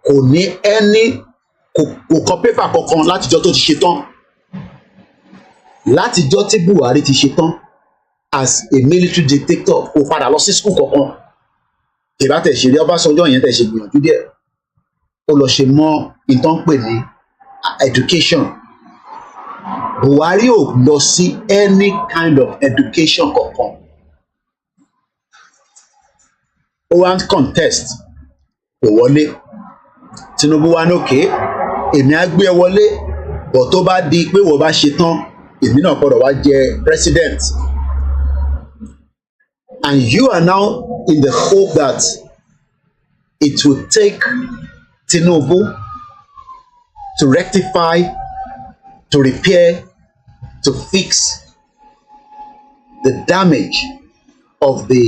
kò ní ẹni kò kọ pépà kankan látijọ́ tó ti ṣe tán, látijọ́ tí Buhari ti ṣe tán as a military dictator, kò padà lọ sí school kankan. Ìbá tẹ̀ ṣe rí Ọbásanjọ́ yẹn tẹ̀ ṣe gbìyànjú díẹ̀, ó lọ ṣe mọ́ ìtàn pè ní education. Buhari ò lọ sí any kind of education kankan. Ó wá ń contest kò wọlé. Tinubu wá nókè, èmi á gbé ẹ wọlé, bọ̀ tó bá di pé wọ́n bá ṣe tán, èmi náà gbọ́dọ̀ wá jẹ president. And you are now in the hope that it will take Tinubu to rectify, to repair, to fix the damage of the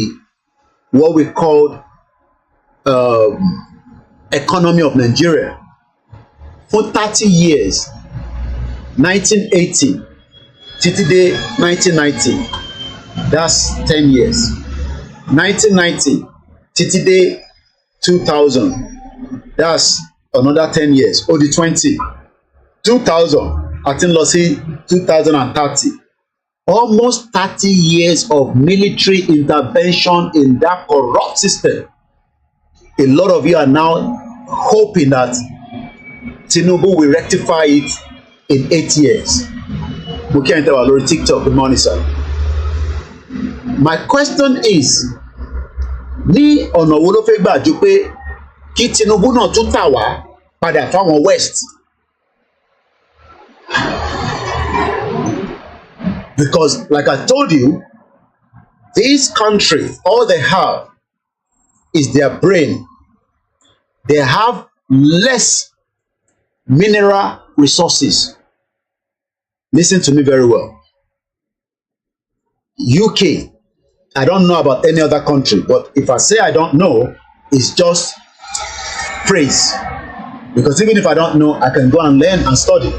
what we call economy of Nigeria. For 30 years, 1980 títí dé 1990, that's 10 years. 1990 títí dé 2000, that's another 10 years. Ó di 20. 2000 àti lọ sí 2030. Almost 30 years of military intervention in that corrupt system. A lot of you are now hoping that Tinubu will rectify it in 8 years. Mo kí ẹ̀yin tẹ́ wà lórí TikTok, good morning sir. My question is, ní ọ̀nà wo ló fẹ́ gbà ju pé kí Tinubu náà tún tà wá padà fáwọn West? Because like I told you, this country, all they have is their brain. They have less mineral resources. Listen to me very well. UK, I don't know about any other country, but if I say I don't know, it's just praise. Because even if I don't know, I can go and learn and study.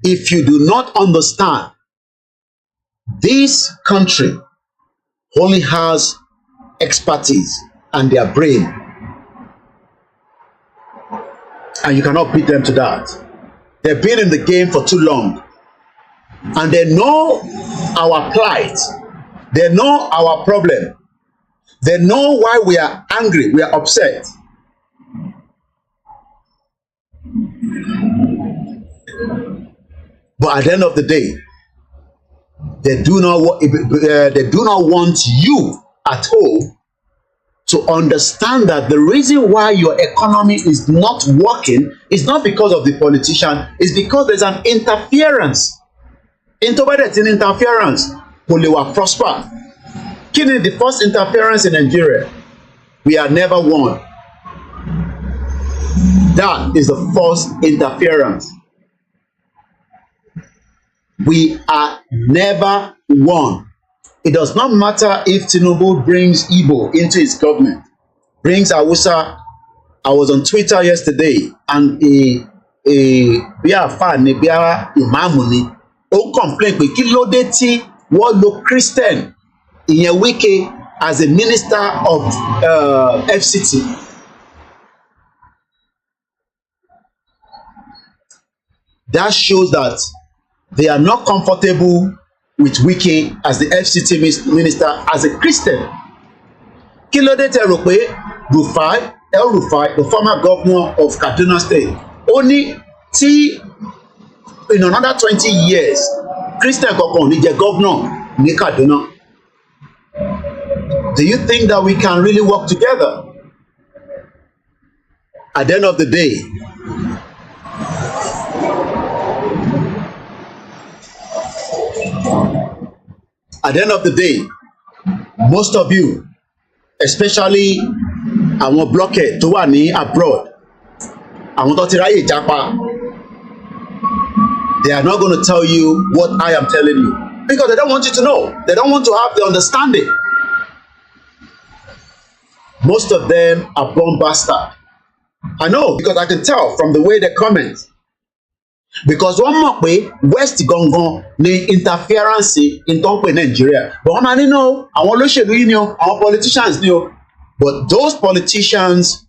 If you do not understand, this country only has expertise and their brain, and you cannot beat them to that. They've been in the game for too long, and they know our plight. They know our problem. They know why we are angry, we are upset. But at the end of the day, they do not want you at home to understand that the reason why your economy is not working is not because of the politician, it's because there's an interference. Interference, kò lè wà prosper. Kí ni the first interference in Nigeria? We are never won. That is the first interference. We are never won. It does not matter if Tinubu brings Igbo into his government, brings Hausa. I was on Twitter yesterday, and a imam ni ó complain pé kí ló dé tí wọ́n lo Christian ìyẹn Wike as a minister of FCT. That shows that they are not comfortable with Wike as the FCT minister as a Christian. Kí ló dé tẹ́ rò pé El-Rufai, the former governor of Kaduna State, only in another 20 years, Christian kankan ò ní jẹ governor ní Kaduna. Do you think that we can really work together? At the end of the day, most of you, especially àwọn blockhead tó wà ní abroad, àwọn tó ti ráyè jápa, they are not going to tell you what I am telling you because they don't want you to know. They don't want to have the understanding. Most of them are born bastard. I know because I can tell from the way they comment. Because wọ́n mọ̀ pé West gangan ní interference in tó ń pè Nigeria, but wọ́n máa ní no, àwọn olóṣèlú yìí ni o, àwọn politicians ni o, but those politicians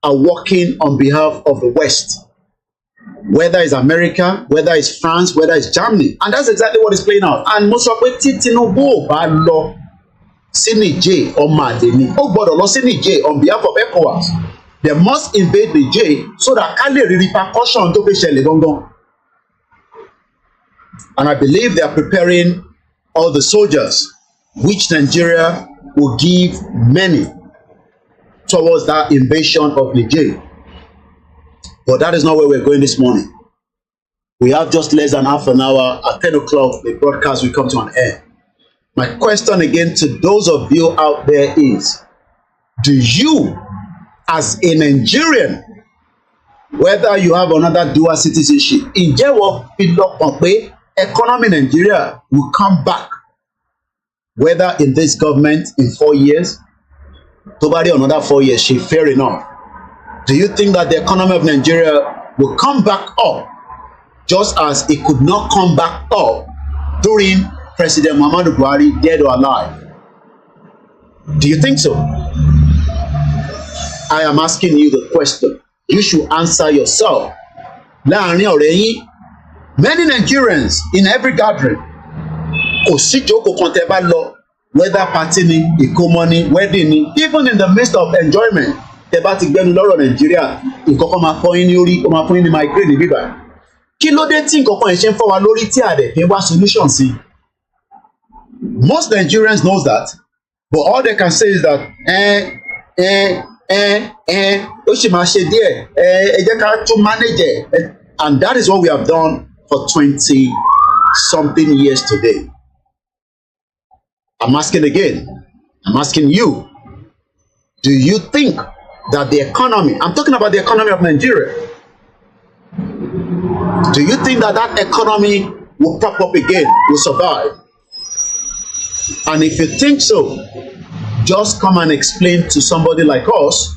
are working on behalf of the West, whether it's America, whether it's France, whether it's Germany, and that's exactly what is playing out. And mo sọ pé tí Tinubu ò bá lọ sí Niger ọmọ àdé ni, ó gbọ́dọ̀ lọ sí Niger on behalf of ECOWAS. They must invade Niger so that ká lè rí repercussion tó fẹ́ ṣẹlẹ̀ gangan. And I believe they are preparing all the soldiers, which Nigeria will give many towards that invasion of Niger. But that is not where we're going this morning. We have just less than half an hour. At 10 o'clock, the broadcast will come to an end. My question again to those of you out there is, do you, as a Nigerian, whether you have another dual citizenship, ǹjẹ́ wọ́n fi lọ́kàn pé economy Nigeria will come back, whether in this government in 4 years, tó bá rí another 4 years, fair enough. Do you think that the economy of Nigeria will come back up just as it could not come back up during President Muhammadu Buhari, dead or alive? Do you think so? I am asking you the question. You should answer yourself. Láàrin ọ̀rẹ́ yín, many Nigerians in every gathering, kò sí ìjókòó kan tẹ́ bá lọ, whether party ni, ìkómọ ni, wedding ni, even in the midst of enjoyment, tẹ́ bá ti gbẹnu lọ́rọ̀ Nàìjíríà, nǹkan kan máa fọ́ yín ní orí, ó máa fún yín ní migraine ní bíbá. Kí ló dé tí nǹkan kan yẹn ṣe ń fọ́ wa lórí tí a dẹ̀ fi wá solution sí? Most Nigerians knows that, but all they can say is that ó sì máa ṣe díẹ̀, ẹ jẹ́ ká tún manage ẹ̀, and that is what we have done for 20-something years today. I'm asking again, I'm asking you, do you think that the economy, I'm talking about the economy of Nigeria, do you think that that economy will prop up again, will survive? And if you think so, just come and explain to somebody like us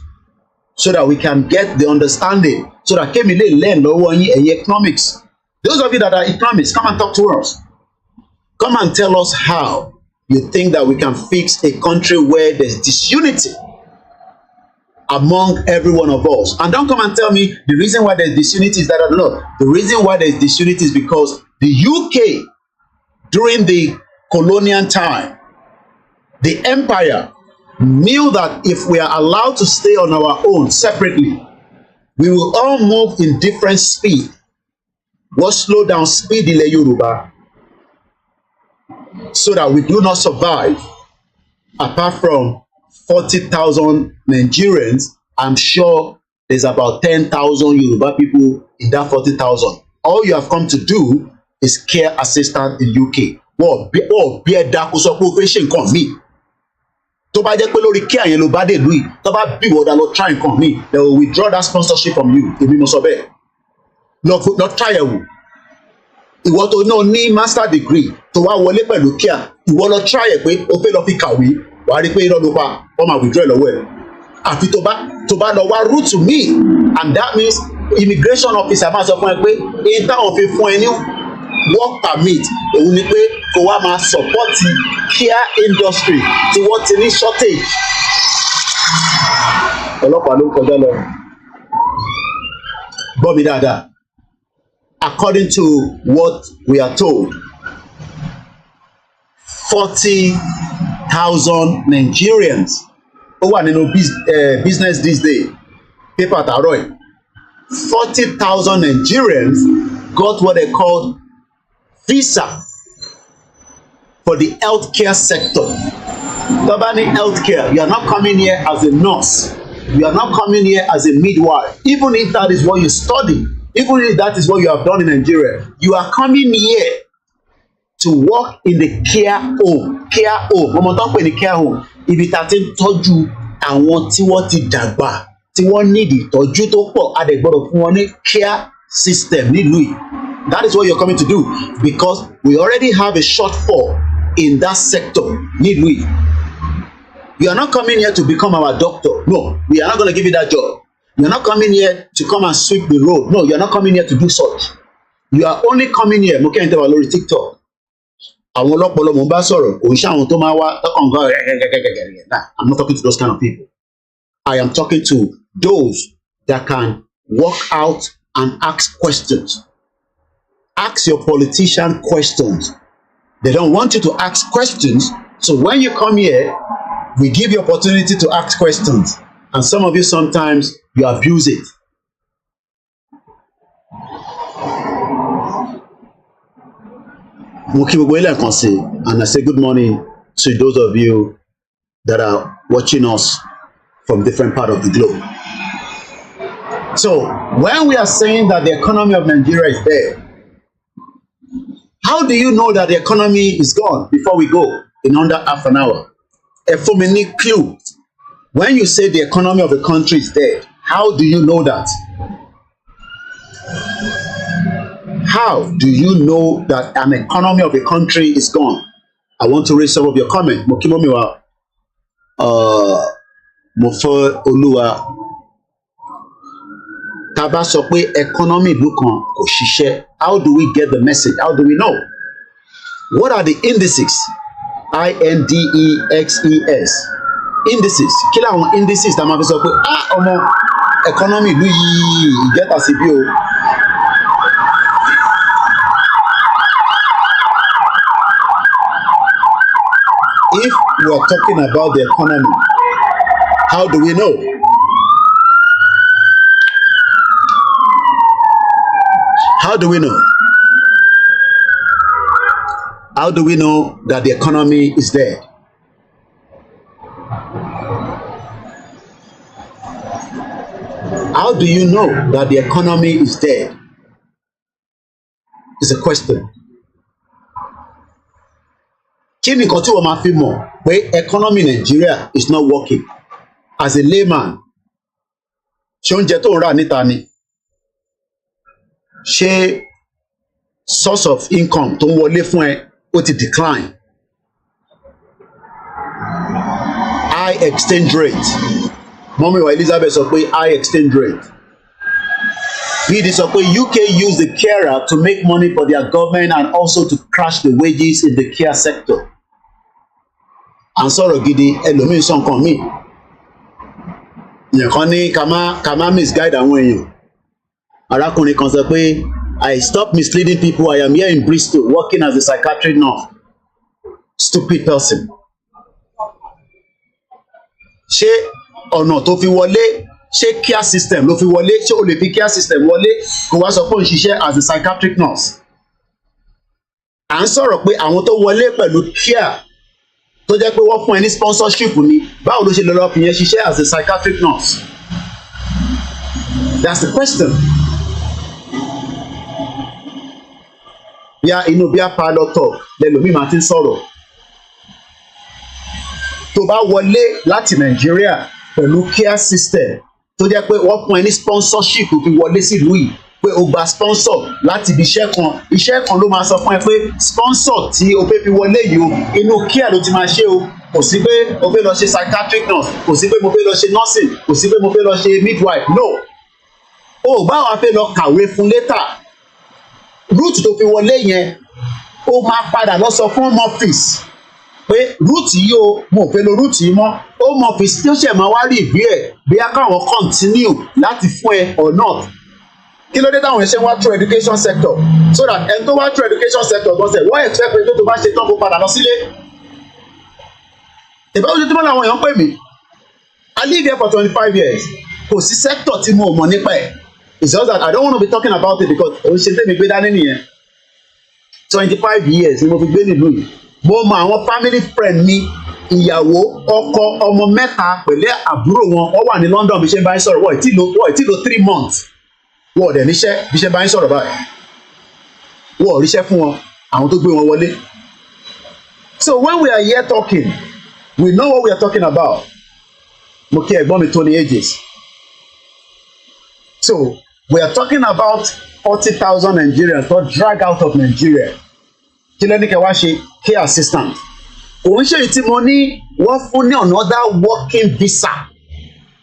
so that we can get the understanding, so that Kemi lè learn lọ́wọ́ yín ẹ̀yin economics. Those of you that are economists, come and talk to us. Come and tell us how you think that we can fix a country where there's disunity among every one of us. And don't come and tell me the reason why there's disunity is that, no. The reason why there's disunity is because the UK, during the colonial time, the empire knew that if we are allowed to stay on our own separately, we will all move in different speed. What slow down speed in the Yoruba, so that we do not survive. Apart from 40,000 Nigerians, I'm sure there's about 10,000 Yoruba people in that 40,000. All you have come to do is care assistant in UK. Wọ́n bí ẹ̀dá kó sọ pé ó fẹ́ ṣe nǹkan míì. Tó bá jẹ́ pé lórí care yẹn ló bá dé ìlú yìí, tó bá bí ìwọ́dà lọ try nǹkan míì, they will withdraw that sponsorship from you. Èmi mo sọ bẹ́ẹ̀. Lọ try ẹ̀ wò. Ìwọ tó náà ní master degree tó wá wọlé pẹ̀lú care, ìwọ lọ try ẹ̀ pé o fẹ́ lọ fi kàwé, wàá rí pé irọ́ ló pa, wọ́n máa withdraw ẹ̀ lọ́wọ́ ẹ̀. Àfi tó bá lọ wá route to me, and that means immigration officer máa sọ fún ẹ pé èyí táwọn fi fún ẹ ní work permit òun ni pé kó wá máa support care industry tí wọ́n ti ní shortage. Ọlọ́pàá ló ń kọjá lọ. Gbọ́ mi dáadáa. According to what we are told, 40,000 Nigerians ó wà nínú business this day, paper àtàrọ̀ ẹ̀. 40,000 Nigerians got what they called visa for the healthcare sector. Tó bá ní healthcare, you are not coming here as a nurse, you are not coming here as a midwife, even if that is what you study, even if that is what you have done in Nigeria, you are coming here to work in the care home. Care home, ọmọ tó ń pè ní care home, ibi tá a ti ń tọ́jú àwọn tí wọ́n ti dàgbà, tí wọ́n need ìtọ́jú tó pọ̀, a dẹ̀ gbọ́dọ̀ fún wọn ní care system nílùú yìí. That is what you're coming to do, because we already have a shortfall in that sector nílùú yìí. You are not coming here to become our doctor. No, we are not going to give you that job. You are not coming here to come and sweep the road. No, you are not coming here to do such. You are only coming here. Mo kẹ́ ń tẹ́ wà lórí TikTok. Àwọn ọlọ́pọlọ mo bá sọ̀rọ̀, kò ń ṣe àwọn tó máa wá tọkàn gan gẹ́gẹ́gẹ́gẹ́gẹ́. Nah, I'm not talking to those kind of people. I am talking to those that can walk out and ask questions. Ask your politician questions. They don't want you to ask questions, so when you come here, we give you opportunity to ask questions, and some of you sometimes you abuse it. And I say good morning to those of you that are watching us from different parts of the globe. So when we are saying that the economy of Nigeria is dead, how do you know that the economy is gone before we go in under half an hour? A full-minute clue. When you say the economy of a country is dead, how do you know that? How do you know that an economy of a country is gone? I want to raise some of your comments. Mokimomiwa, Mofo Oluwa, Taba sọ pé economy ìlú kan kò ṣiṣẹ́. How do we get the message? How do we know? What are the indices? INDEXES. Indices. Kí làwọn indices tá a máa fi sọ pé ọmọ economy ìlú yìí ìjẹ́ta sí bí o. If we are talking about the economy, how do we know? How do we know? How do we know that the economy is dead? How do you know that the economy is dead? It's a question. Kí ni nǹkan tí wọ́n máa fi mọ̀ pé economy Nigeria is not working? As a layman, ṣé oúnjẹ tó ń rà níta ni? Ṣé source of income tó ń wọlé fún ẹ ó ti decline? High exchange rate. Mọ́mí wa Elizabeth sọ pé high exchange rate. Bídí sọ pé UK use the carer to make money for their government and also to crash the wages in the care sector. À ń sọ̀rọ̀ gidi, ẹlòmíín sọ nǹkan míì. Ìyẹn kan ní ká má misguide àwọn èèyàn. Arákùnrin kan sọ pé I stop misleading people. I am here in Bristol working as a psychiatric nurse. Stupid person. Ṣé ọ̀nà tó fi wọlé, ṣé care system ló fi wọlé, ṣé o lè fi care system wọlé kó wá sọ pé òun ṣiṣẹ́ as a psychiatric nurse? À ń sọ̀rọ̀ pé àwọn tó wọlé pẹ̀lú care tó jẹ́ pé wọ́n fún ẹ ní sponsorship ni, báwo ló ṣe lọ fi yẹn ṣiṣẹ́ as a psychiatric nurse? That's the question. Bíá inú bíá parlour talk lẹ́lòmíì máa ti ń sọ̀rọ̀. Tó bá wọlé láti Nàìjíríà pẹ̀lú care system tó jẹ́ pé wọ́n fún ẹ ní sponsorship fi wọlé sílùú yìí, pé o gba sponsor láti ibi iṣẹ́ kan ló máa sọ fún ẹ pé sponsor tí o fẹ́ fi wọlé yìí o inú care ló ti máa ṣe o. Kò sí pé o fẹ́ lọ ṣe psychiatric nurse, kò sí pé mo fẹ́ lọ ṣe nursing, kò sí pé mo fẹ́ lọ ṣe midwife, no. O bá wa fẹ́ lọ kàwé fún later, route tó fi wọlé yẹn ó máa padà lọ sọ fún home office pé route yìí o mo fẹ́ lo route yìí mọ́. Home office tí ó ṣẹ̀ máa wá rí ìbí ẹ̀ bí a káwọn continue láti fún ẹ or not. Kí ló dé táwọn ẹ̀ṣẹ̀ wá through education sector so that ẹni tó wá through education sector gbọ́sẹ̀ wọ́n expect pé tó bá ṣe tán kó padà lọ sílé. Ìbáwọ̀ ojoojúmọ́ làwọn èèyàn pè mí. I live here for 25 years. Kò sí sector tí mo mọ̀ nípa ẹ̀. It's just that I don't want to be talking about it because òun ṣe tẹ́mi gbé dání nìyẹn. 25 years ni mo fi gbé nílùú yìí. Mo mọ àwọn family friend mi, ìyàwó, ọkọ, ọmọ mẹ́ta pẹ̀lú àbúrò wọn, wọ́n wà ní London bí ṣe bá ń sọ̀rọ̀, wọ́n ti lò 3 months. Wọ́n ò dẹ̀ níṣẹ́ bí ṣe bá ń sọ̀rọ̀ báyìí. Wọ́n ò ríṣẹ́ fún wọn, àwọn tó gbé wọn wọlé. So when we are here talking, we know what we are talking about. Mo kí ẹ̀gbọ́n mi Tony Ages. So we are talking about 40,000 Nigerians got dragged out of Nigeria. Kí ló ní kẹ́ wá ṣe care assistant? Òun ṣe tí mo ní wọ́n fún ní another working visa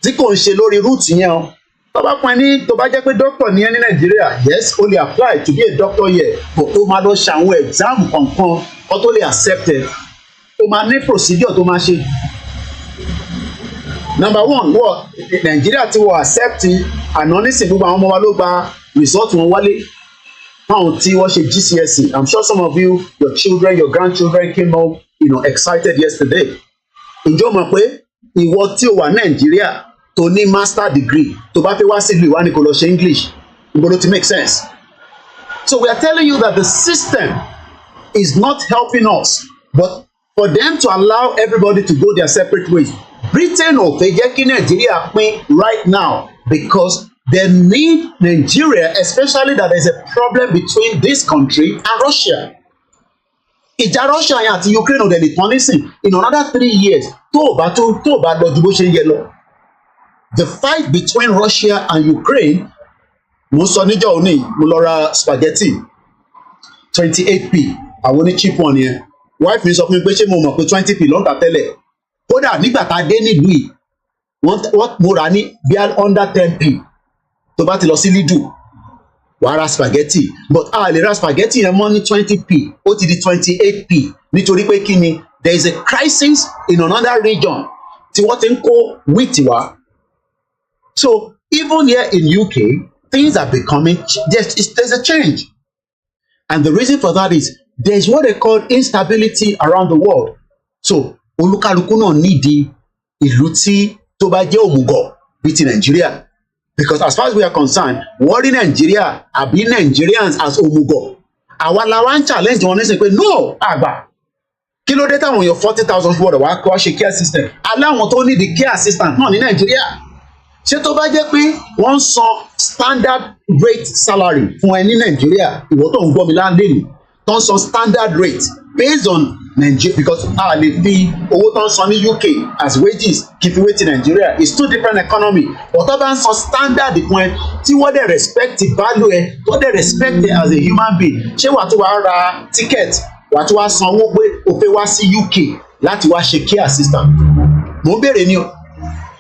tí kò ń ṣe lórí route yẹn o. Tó bá pọn ní tó bá jẹ́ pé doctor ní ẹ ní Nàìjíríà, yes, o lè apply to be a doctor here, but ó máa lọ ṣe àwọn exam kankan kó tó lè accepted. Ó máa ní procedure tó máa ṣe. Number one, wọ́n Nàìjíríà ti wọ́n accept àná nísìnyí gbogbo àwọn ọmọ wa ló gba result wọn wálé. Fáwọn tí wọ́n ṣe GCSE, I'm sure some of you, your children, your grandchildren came home, excited yesterday. Ǹjẹ́ o mọ̀ pé ìwọ tí o wà Nàìjíríà tó ní master degree tó bá fẹ́ wá sílùú ìwá ni kò lọ ṣe English, ìgbọ́dọ̀ ló ti make sense. So we are telling you that the system is not helping us, but for them to allow everybody to go their separate ways. Britain ò fẹ́ jẹ́ kí Nàìjíríà pín right now because they need Nigeria, especially that there is a problem between this country and Russia. Ìjà Russia yẹn àti Ukraine ò dẹ̀ lè tán nísìn in another 3 years tó o bá lọ ju bó ṣe ń yẹ lọ. The fight between Russia and Ukraine, mo sọ níjọ́ òní mo lọ ra spaghetti 28p àwọn ní cheap one yẹn. Wife mi sọ fún mi pé ṣé mo mọ̀ pé 20p ló ń tà tẹ́lẹ̀. Kódà nígbà tá a dé nílùú yìí wọ́n mo rà ní bíi under 10p. Tó bá ti lọ sí Lidl wàá ra spaghetti, but a lè ra spaghetti yẹn mọ́ ní 20p, ó ti di 28p nítorí pé kí ni there is a crisis in another region tí wọ́n ti ń kó wheat wá. So even here in UK things are becoming there's a change, and the reason for that is there is what they call instability around the world. So olúkálukú náà nídìí ìlú tí tó bá jẹ́ òmùgọ̀ bíi ti Nàìjíríà. Because as far as we are concerned, wọ́n rí Nàìjíríà àbí Nigerians as òmùgọ̀. Àwa la wá ń challenge wọn nísìnyí pé no àgbà. Kí ló dé táwọn èèyàn 40,000 gbọ́dọ̀ wá ṣe care system? Aláwọn tó need the care assistant náà ní Nàìjíríà. Ṣé tó bá jẹ́ pé wọ́n ń san standard rate salary fún ẹ ní Nàìjíríà, ìwọ tó ń gbọ́ mi láńlé ni, tó ń san standard rate based on Nigeria, because lè fi owó tó ń san ní UK as wages kì í fi wé ti Nigeria. It's two different economy. But tó bá ń san standard point tí wọ́n dẹ̀ respect the value ẹ̀, tó dẹ̀ respect ẹ̀ as a human being. Ṣé wàá tó wá ra ticket, wàá tó wá san owó pé o fẹ́ wá sí UK láti wá ṣe care assistant? Mo ń béèrè ni o.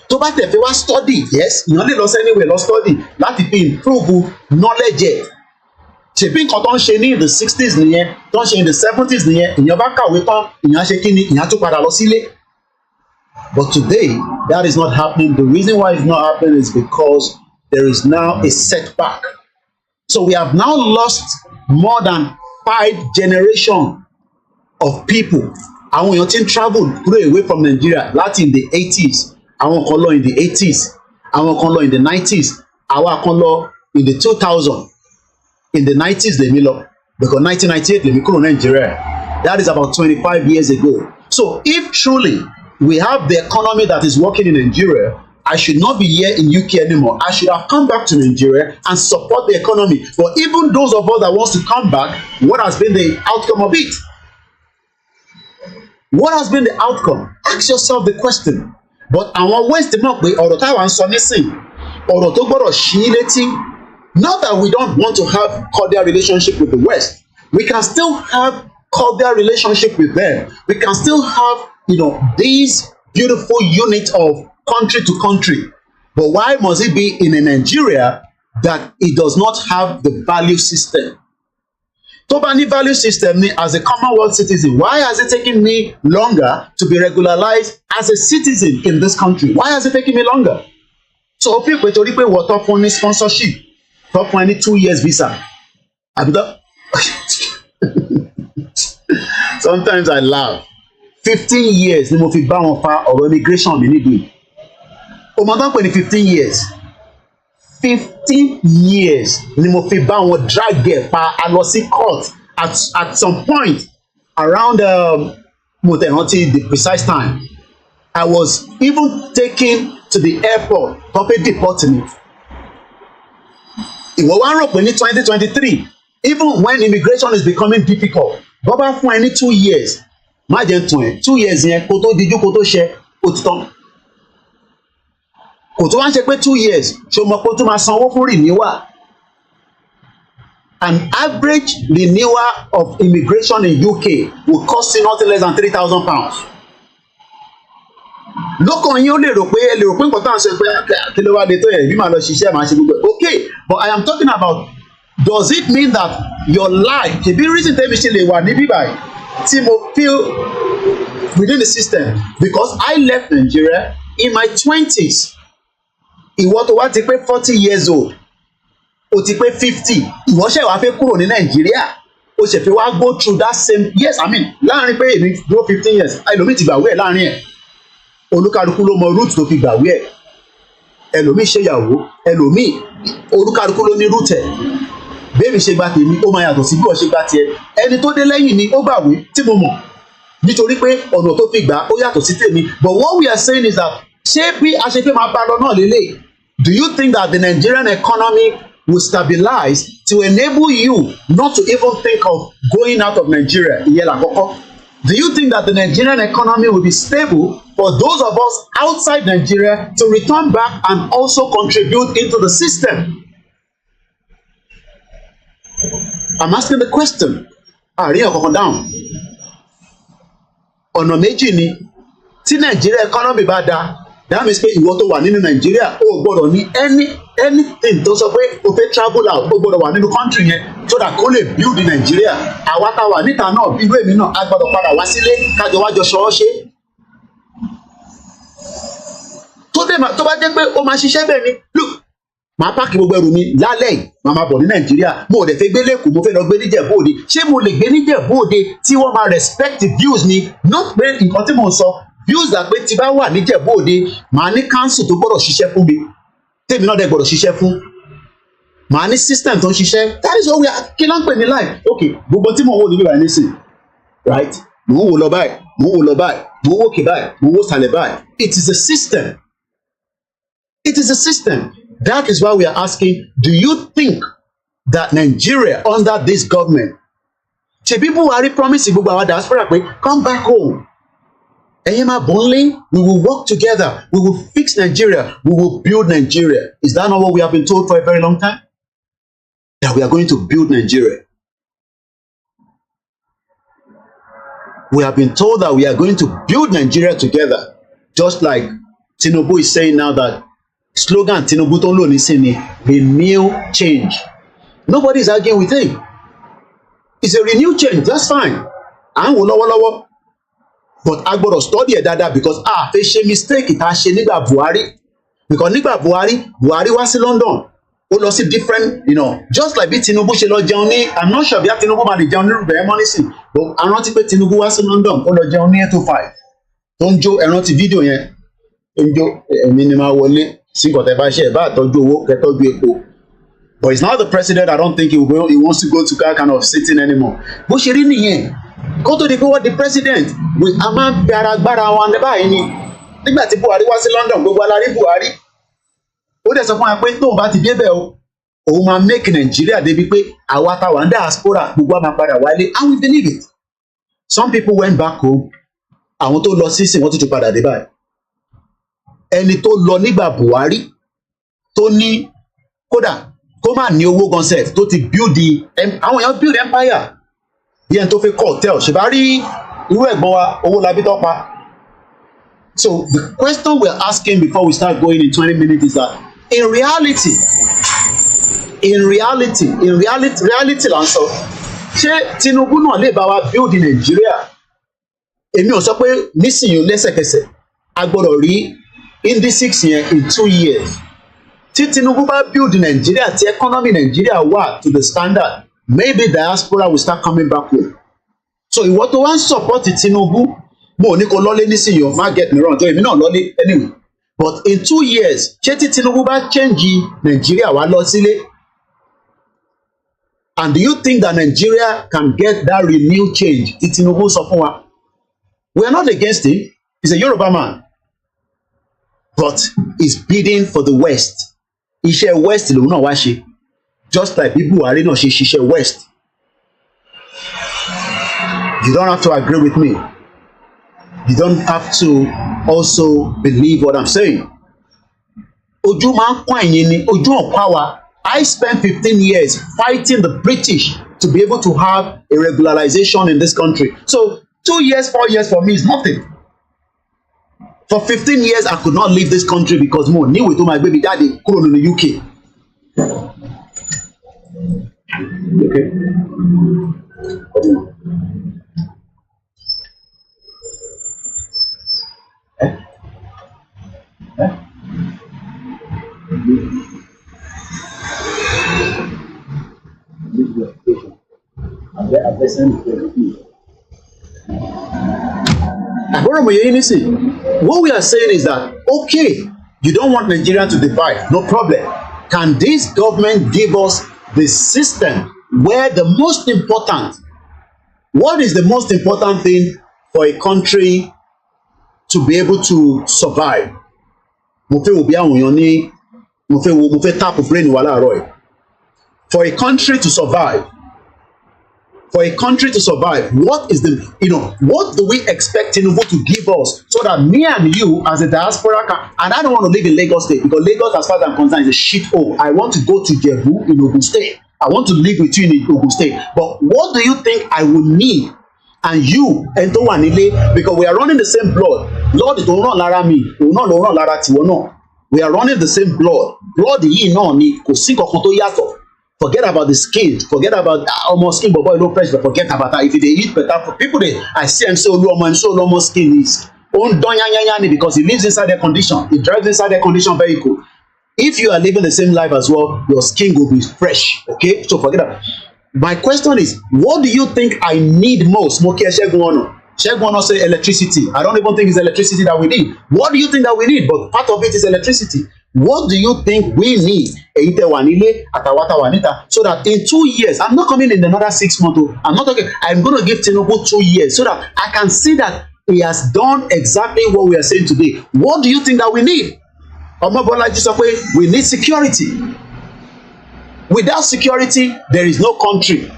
Tó bá tẹ̀ fẹ́ wá study, yes, èèyàn lè lọ sí anywhere lọ study láti fi improve knowledge ẹ̀. Ṣèbí nǹkan tó ń ṣe ní the 60s nìyẹn, tó ń ṣe in the 70s nìyẹn, èèyàn bá kàwé tán, èèyàn ṣe kí ni, èèyàn tún padà lọ sílé. But today, that is not happening. The reason why it's not happening is because there is now a setback. So we have now lost more than 5 generations of people. Àwọn èèyàn ti ń travel away from Nigeria láti in the 80s, àwọn kan lọ in the 80s, àwọn kan lọ in the 90s, àwa kan lọ in the 2000s. In the 90s lèmi lọ, because 1998 lèmi kúrò Nigeria. That is about 25 years ago. So if truly we have the economy that is working in Nigeria, I should not be here in UK anymore. I should have come back to Nigeria and support the economy. But even those of us that wants to come back, what has been the outcome of it? What has been the outcome? Ask yourself the question. But àwọn West mọ̀ pé ọ̀rọ̀ táwa ń sọ nísìn, ọ̀rọ̀ tó gbọ́dọ̀ ṣí létí. Not that we don't want to have cordial relationship with the West. We can still have cordial relationship with them. We can still have, these beautiful units of country to country. But why must it be in a Nigeria that it does not have the value system? Tó bá ní value system ni as a Commonwealth citizen, why has it taken me longer to be regularized as a citizen in this country? Why has it taken me longer? So people torí pé wọ́n tọ́ fún ní sponsorship. Top 2 years visa. Sometimes I laugh. 15 years ni mo fi bá wọn fa ọ̀rọ̀ immigration mi níbi. O mọ̀ tán pé ní 15 years. 15 years ni mo fi bá wọn drag ẹ̀ pa a lọ sí court at some point around mo tẹ̀ rántí the precise time. I was even taken to the airport tó fẹ́ deport me. Ìwọ wá rò pé ní 2023, even when immigration is becoming difficult, bọ́bá fún ẹ ní 2 years, má jẹ́ tún ẹ̀ 2 years yẹn kó tó dijú kó tó ṣe ó ti tán. Kò tó wá ń ṣe pé 2 years, ṣé o mọ̀ pé ó tún máa sanwó fún renewal? An average renewal of immigration in UK will cost you nothing less than £3,000. Lọ́kàn yín ó lè rò pé nǹkan tá à ń sọ pé kí ló wá lè tó yẹ bí màá lọ ṣiṣẹ́ màá ṣe gbogbo okay, but I am talking about, does it mean that your life ṣèbí reason tẹ́mi ṣe lè wà níbí báyìí tí mo feel within the system because I left Nigeria in my 20s. Ìwọ tó wá ti pé 40 years old, o ti pé 50, ìwọ ṣe wá fẹ́ kúrò ní Nàìjíríà, o ṣe fẹ́ wá go through that same yes, I mean láàrin pé èmi dúró 15 years ẹlòmíì ti gbàwé ẹ̀ láàrin ẹ̀. Olúkálukú ló mọ root tó fi gbàwé ẹ̀, ẹlòmíì ṣèyàwó, ẹlòmíì olúkálukú ló ní root ẹ̀. Bẹ́ẹ̀mi ṣe gba tèmi ó máa yàtọ̀ sí bí wọ́n ṣe gba tiẹ̀. Ẹni tó dé lẹ́yìn ni ó gbàwé tí mo mọ̀ nítorí pé ọ̀nà tó fi gbà ó yàtọ̀ sí tèmi. But what we are saying is that ṣé bí a ṣe fẹ́ máa bá lọ náà lélẹ̀? Do you think that the Nigerian economy will stabilize to enable you not to even think of going out of Nigeria? Ìyẹn làkọ́kọ́. Do you think that the Nigerian economy will be stable for those of us outside Nigeria to return back and also contribute into the system? I'm asking the question. Àríyàn kankan dáhùn. Ọ̀nà méjì ni tí Nigeria economy bá da, that means pé ìwọ tó wà nínú Nigeria ó gbọ́dọ̀ ní anything tó sọ pé o fẹ́ travel out ó gbọ́dọ̀ wà nínú country yẹn so that kó lè build Nigeria. Àwa tá wà níta náà bí ìlú èmi náà a gbọ́dọ̀ padà wá sílé kájọ wájọ ṣọwọ́ ṣe. Tó bá jẹ́ pé ó máa ṣiṣẹ́ bẹ́ẹ̀ ni look, màá páàkì gbogbo ẹrù mi lálẹ́ yìí màá máa bọ̀ ní Nàìjíríà, mo ò dẹ̀ fẹ́ gbé lẹ́kọ̀ọ́, mo fẹ́ lọ gbé níjẹ̀bú Òde. Ṣé mo lè gbé níjẹ̀bú Òde tí wọ́n máa respect the views ni? Not pé nǹkan tí mò ń sọ views that pé tí bá wà níjẹ̀bú Òde màá ní council tó gbọ́dọ̀ ṣiṣẹ́ fún mi tèmi náà dẹ̀ gbọ́dọ̀ ṣiṣẹ́ fún, màá ní system tó ń ṣiṣẹ́. That is what we are kí ló ń pè ní life. Okay, gbogbo tí mò ń wò níbí báyìí nísìn right, mò ń wò lọ báyìí, mò ń wò lọ báyìí, mò ń wò kè báyìí, mò ń wò sàlẹ̀ báyìí. It is a system. It is a system. That is why we are asking, do you think that Nigeria under this government Ṣebí Buhari promise gbogbo our diaspora pé come back home. Ẹ̀yin máa bọ̀ nílé, we will work together, we will fix Nigeria, we will build Nigeria. Is that not what we have been told for a very long time? That we are going to build Nigeria. We have been told that we are going to build Nigeria together. Just like Tinubu is saying now that slogan Tinubu tó ń lò nísìnyí, renew change. Nobody is arguing with him. It's a renewed change, that's fine. À ń wò lọ́wọ́lọ́wọ́. But a gbọ́dọ̀ study ẹ̀ dáadáa because a fẹ́ ṣe mistake tá a ṣe nígbà Buhari. Because nígbà Buhari wá sí London. Ó lọ sí different, just like bí Tinubu ṣe lọ jẹun ní, I'm not sure bí Tinubu máa lè jẹun ní Rúbẹ̀ ẹ̀mọ́ nísìn. But a rántí pé Tinubu wá sí London, ó lọ jẹun ní 805. Tó ń jó, ẹ rántí fídíò yẹn. Tó ń jó, èmi ni máa wọlé sí nǹkan tẹ́ bá ṣe ẹ̀ bá àtọ́jú owó kẹ́tọ́jú epo. But he's not the president. I don't think he wants to go to that kind of sitting anymore. Bó ṣe rí nìyẹn. Kó tó di pé wọ́n di president, a máa ń fi ara gbára wọn ní báyìí ni. Nígbà tí Buhari wá sí London, gbogbo alárí Buhari. Ó dẹ̀ sọ fún wa pé tóun bá ti débẹ̀ o, òun máa make Nigeria débi pé àwa táwa ń diaspora gbogbo a máa padà wálé, and we believe it. Some people went back home. Àwọn tó lọ sísìn wọ́n tún padà dé báyìí. Ẹni tó lọ nígbà Buhari tó ní kódà kó má ní owó gan sef tó ti build àwọn èèyàn build empire bí ẹni tó fi kọ́ hotel ṣe bá rí irú ẹ̀gbọ́n wa Owólabí tó pa. So the question we're asking before we start going in 20 minutes is that in reality là ń sọ ṣé Tinubu náà lè bá wa build in Nigeria? Èmi ò sọ pé nísìnyí lẹ́sẹ̀kẹsẹ̀ a gbọ́dọ̀ rí indices yẹn in 2 years. Tí Tinubu bá build Nigeria, tí economy Nigeria wà to the standard, maybe diaspora will start coming back home. So ìwọ tó wá ń support Tinubu, mo ní kó lọ́lé nísìnyí o, má get me wrong, jọ èmi náà lọ́lé anyway. But in 2 years, ṣé tí Tinubu bá change Nigeria wá lọ sílé? And do you think that Nigeria can get that renewed change tí Tinubu sọ fún wa? We are not against him. He's a Yoruba man. But he's bidding for the West. Iṣẹ́ West lòun náà wá ṣe. Just like bí Buhari náà ṣe ṣiṣẹ́ West. You don't have to agree with me. You don't have to also believe what I'm saying. Ojú máa ń pọ́n ẹ̀yìn ni, ojú ọ̀pá wa. I spent 15 years fighting the British to be able to have a regularization in this country. So 2 years, 4 years for me is nothing. For 15 years, I could not leave this country because mo níwèé tó máa gbé mi jáde kúrò nínú UK. Okay. What we are saying is that, okay, you don't want Nigeria to divide, no problem. Can this government give us the system where the most important, what is the most important thing for a country to be able to survive? Mo fẹ́ wo bí àwọn èèyàn ní, mo fẹ́ tap brain wa láàárọ̀ yìí. For a country to survive, what is the, what do we expect Tinubu to give us so that me and you as a diaspora can, and I don't want to live in Lagos State because Lagos, as far as I'm concerned, is a shithole. I want to go to Jebu in Ogun State. I want to live with you in Ogun State. But what do you think I will need and you and tó wà nílé, because we are running the same blood. Blood tó ràn lára mi, òun náà ló ràn lára tiwọn náà. We are running the same blood. Blood yìí náà ni kò sí kankan tó yàtọ̀. Forget about the skin. Forget about almost skin, but boy, no pressure. Forget about that. If they eat better for people, I see and so low skin is because he lives inside their condition. He drives inside their condition vehicle. If you are living the same life as well, your skin will be fresh. Okay, so forget that. My question is, what do you think I need most? Shegun say electricity. I don't even think it's electricity that we need. What do you think that we need? But part of it is electricity. What do you think we need? So that in 2 years, I'm not coming in another 6 months. I'm not talking. I'm going to give Tinubu 2 years so that I can see that he has done exactly what we are saying today. What do you think that we need? We need security. Without security, there is no country.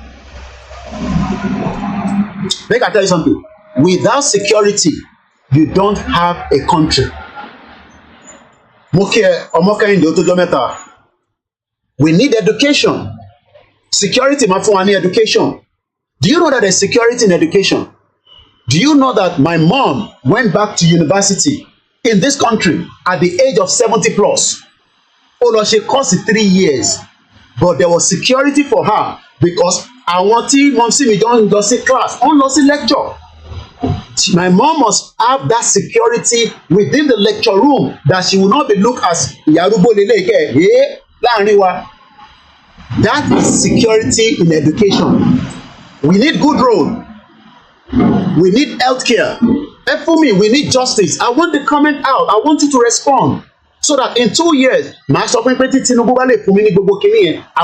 Make I tell you something. Without security, you don't have a country. We need education. Security, education. Do you know that there's security in education? Do you know that my mom went back to university in this country at the age of 70 plus? Although she course 3 years, but there was security for her because I want to don't go see class, don't see lecture. My mom must have that security within the lecture room that she will not be looked as Yarubo Leleke. That is security in education. We need good road. We need healthcare. And for me, we need justice. I want the comment out. I want you to respond. So that in 2 years, I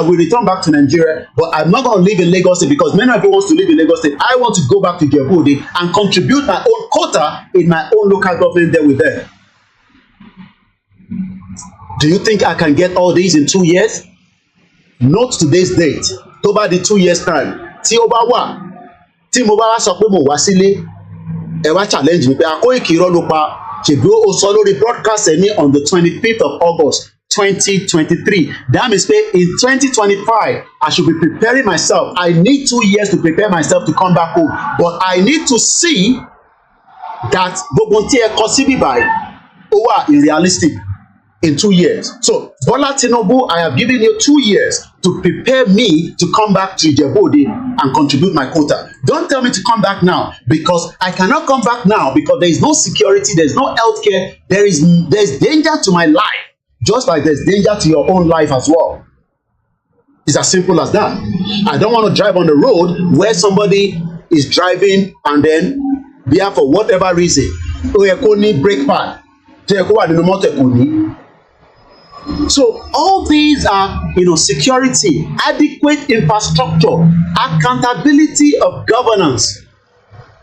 will return back to Nigeria. But I'm not going to live in Lagos State because many of you want to live in Lagos State. I want to go back to Djibouti and contribute my own quota in my own local government there with them. Do you think I can get all these in 2 years? Note today's date. Over the 2 years time. Tí ó bá wà, tí mo bá wá sọ pé mo wá sílé, ẹ wá challenge mi pé Koiki irọ́ ló pa. Ṣèbí ó sọ lórí broadcast ẹ̀ ní on the 25th of August 2023. That means pé in 2025 I should be preparing myself. I need 2 years to prepare myself to come back home, but I need to see that gbogbo tí ẹ kọ síbí báyìí ó wà unrealistic in 2 years. So Bola Tinubu, I have given you 2 years to prepare me to come back to Djibouti and contribute my quota. Don't tell me to come back now because I cannot come back now because there is no security, there is no healthcare, there's danger to my life, just like there's danger to your own life as well. It's as simple as that. I don't want to drive on the road where somebody is driving and then there for whatever reason, brake pad. So all these are, security, adequate infrastructure, accountability of governance.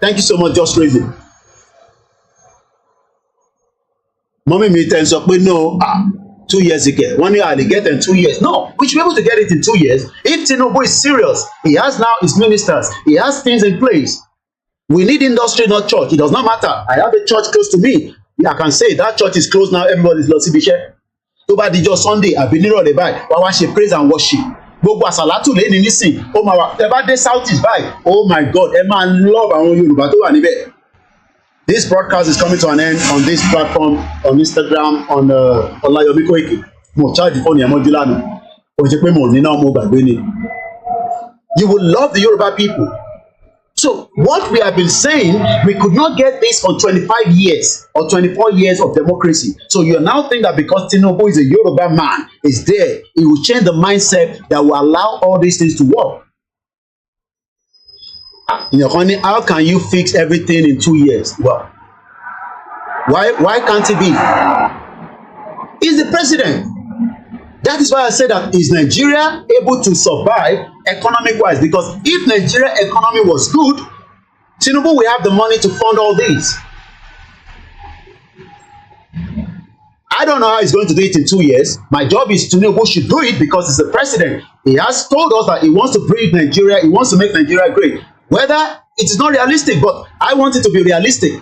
Thank you so much, Just Raising. Mommy me tell us no, 2 years ago. 1 year I get in 2 years. No, we should be able to get it in 2 years. If Tinubu is serious, he has now his ministers, he has things in place. We need industry, not church. It does not matter. I have a church close to me. I can say that church is closed now. Everybody's lost Ibishe. Over the just Sunday, I've been here by. Why she praise and worship. Gbogbo àsàlátù lé ní nísìn. Oh my God. Ever day South is by. Oh my God. Man love àwọn Yorùbá tó wà níbẹ̀. This broadcast is coming to an end on this platform, on Instagram, on Olayomi Koiki. Mo charge the phone yẹn mọ́jú lánàá. Ó ṣe pé mo ní náà mo gbàgbé ni. You will love the Yoruba people. So what we have been saying, we could not get this for 25 years or 24 years of democracy. So you now think that because Tinubu is a Yoruba man, is there, he will change the mindset that will allow all these things to work. Honey, how can you fix everything in 2 years? Well, why can't it be? He's the president. That is why I said that is Nigeria able to survive economic-wise? Because if Nigeria economy was good, Tinubu will have the money to fund all this. I don't know how he's going to do it in 2 years. My job is Tinubu should do it because he's the president. He has told us that he wants to bring Nigeria, he wants to make Nigeria great. Whether it is not realistic, but I want it to be realistic.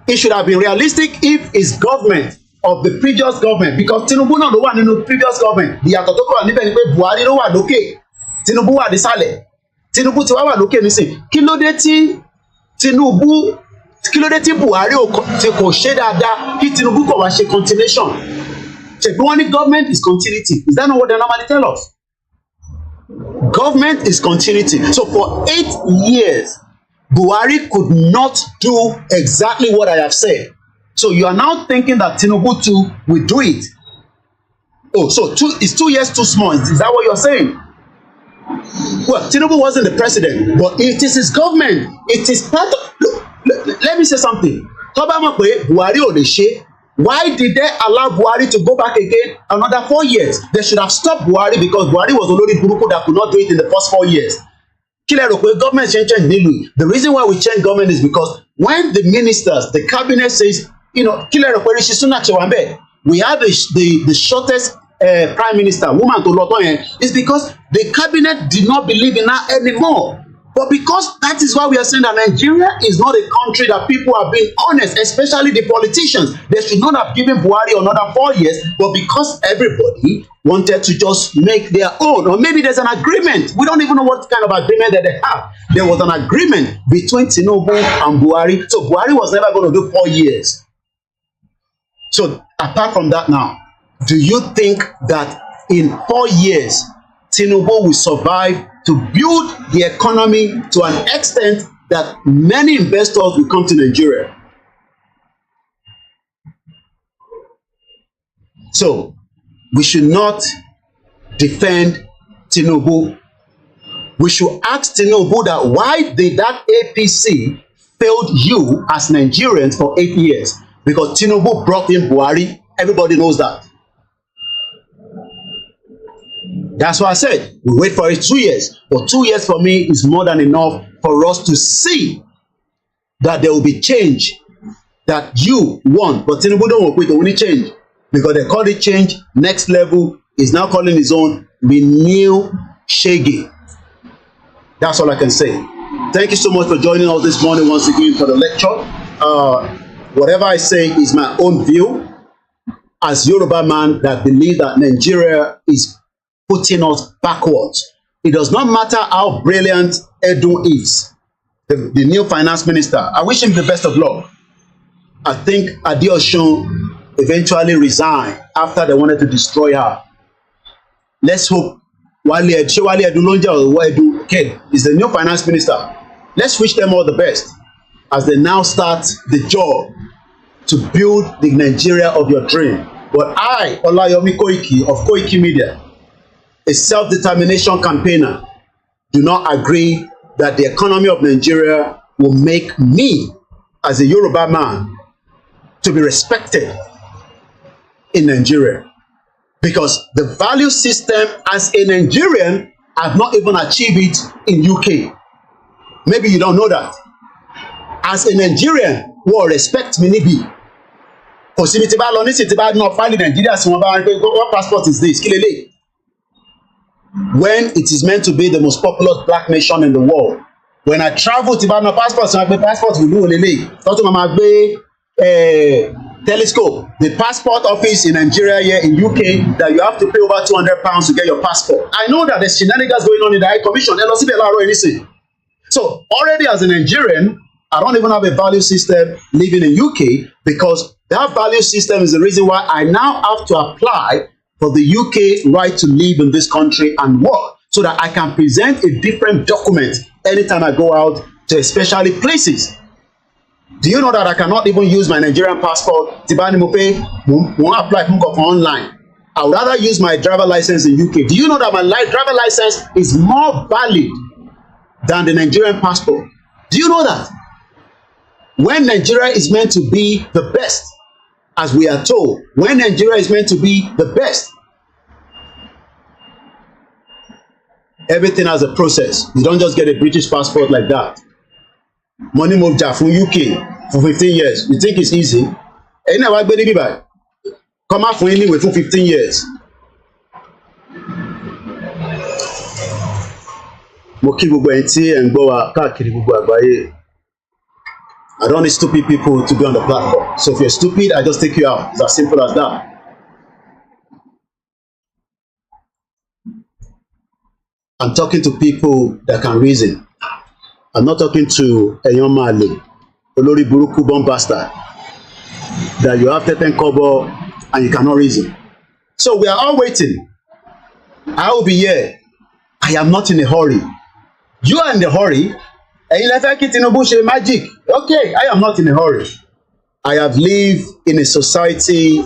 It should have been realistic if his government of the previous government, because Tinubu náà ló wà nínú previous government, ìyàtọ̀ tó kọ́ níbẹ̀ ni pé Buhari ló wà lókè, Tinubu wà nísàlẹ̀, Tinubu ti wá wà lókè nísìn. Kí ló dé tí Buhari kò ṣe dáadáa kí Tinubu kò wá ṣe continuation? Ṣèbí wọ́n ní government is continuity. Is that not what they normally tell us? Government is continuity. So for 8 years, Buhari could not do exactly what I have said. So you are now thinking that Tinubu too will do it. Oh, so is 2 years too small? Is that what you're saying? Well, Tinubu wasn't the president, but it is his government. It is part of. Look, let me say something. Buhari ò lè ṣe. Why did they allow Buhari to go back again another 4 years? They should have stopped Buhari because Buhari was already burúkú that could not do it in the first 4 years. Kí lẹ rò pé government change nílùú? The reason why we change government is because when the ministers, the cabinet says, kí lẹ rò pé Rishi Sunak ṣe wà ńbẹ̀? We have the shortest prime minister, woman tó lọ tán yẹn, is because the cabinet did not believe in her anymore. But because that is why we are saying that Nigeria is not a country that people are being honest, especially the politicians. They should not have given Buhari another 4 years, but because everybody wanted to just make their own, or maybe there's an agreement. We don't even know what kind of agreement that they have. There was an agreement between Tinubu and Buhari. So Buhari was never going to do 4 years. So apart from that now, do you think that in 4 years, Tinubu will survive to build the economy to an extent that many investors will come to Nigeria? So we should not defend Tinubu. We should ask Tinubu that why did that APC failed you as Nigerians for 8 years? Because Tinubu brought in Buhari. Everybody knows that. That's why I said we wait for it 2 years. But 2 years for me is more than enough for us to see that there will be change that you want. But Tinubu don't work with the only change, because they call it change. Next level is now calling his own renew Shege. That's all I can say. Thank you so much for joining us this morning once again for the lecture. Whatever I say is my own view as Yoruba man that believe that Nigeria is putting us backwards. It does not matter how brilliant Edu is, the new finance minister. I wish him the best of luck. I think Adeosun eventually resigned after they wanted to destroy her. Let's hope Wale Edu Lonja or Edu Ked is the new finance minister. Let's wish them all the best as they now start the job to build the Nigeria of your dream. But I, Olayomi Koiki of Koikimedia, a self-determination campaigner, do not agree that the economy of Nigeria will make me, as a Yoruba man, to be respected in Nigeria. Because the value system as a Nigerian, I've not even achieved it in UK. Maybe you don't know that. As a Nigerian, who respect me be. Kò síbi tí bá lọ nísìnyí tí bá náà fáìlì Nàìjíríà sí wọn bá wọn pé what passport is this? Kí lélẹ̀? When it is meant to be the most populous black nation in the world. When I travel to Bano passport, so I gbé passport ìlú olele. Tọ́tù mama gbé telescope. The passport office in Nigeria here in UK that you have to pay over £200 to get your passport. I know that there's shenanigans going on in the High Commission. Ẹ lọ síbẹ̀ láàárọ̀ anything. So already as a Nigerian, I don't even have a value system living in UK, because that value system is the reason why I now have to apply for the UK right to live in this country and work, so that I can present a different document anytime I go out to especially places. Do you know that I cannot even use my Nigerian passport? Tibani Mope won't apply online. I would rather use my driver license in UK. Do you know that my driver license is more valid than the Nigerian passport? Do you know that? When Nigeria is meant to be the best, as we are told, when Nigeria is meant to be the best, everything has a process. You don't just get a British passport like that. Money moved from UK for 15 years. You think it's easy? Come out from anywhere for 15 years. I don't need stupid people to be on the platform. So if you're stupid, I just take you out. It's as simple as that. I'm talking to people that can reason. I'm not talking to a young man, Olori Buruku bomb bastard, that you have 10 kobo and you cannot reason. So we are all waiting. I will be here. I am not in a hurry. You are in a hurry. Magic. Okay, I am not in a hurry. I have lived in a society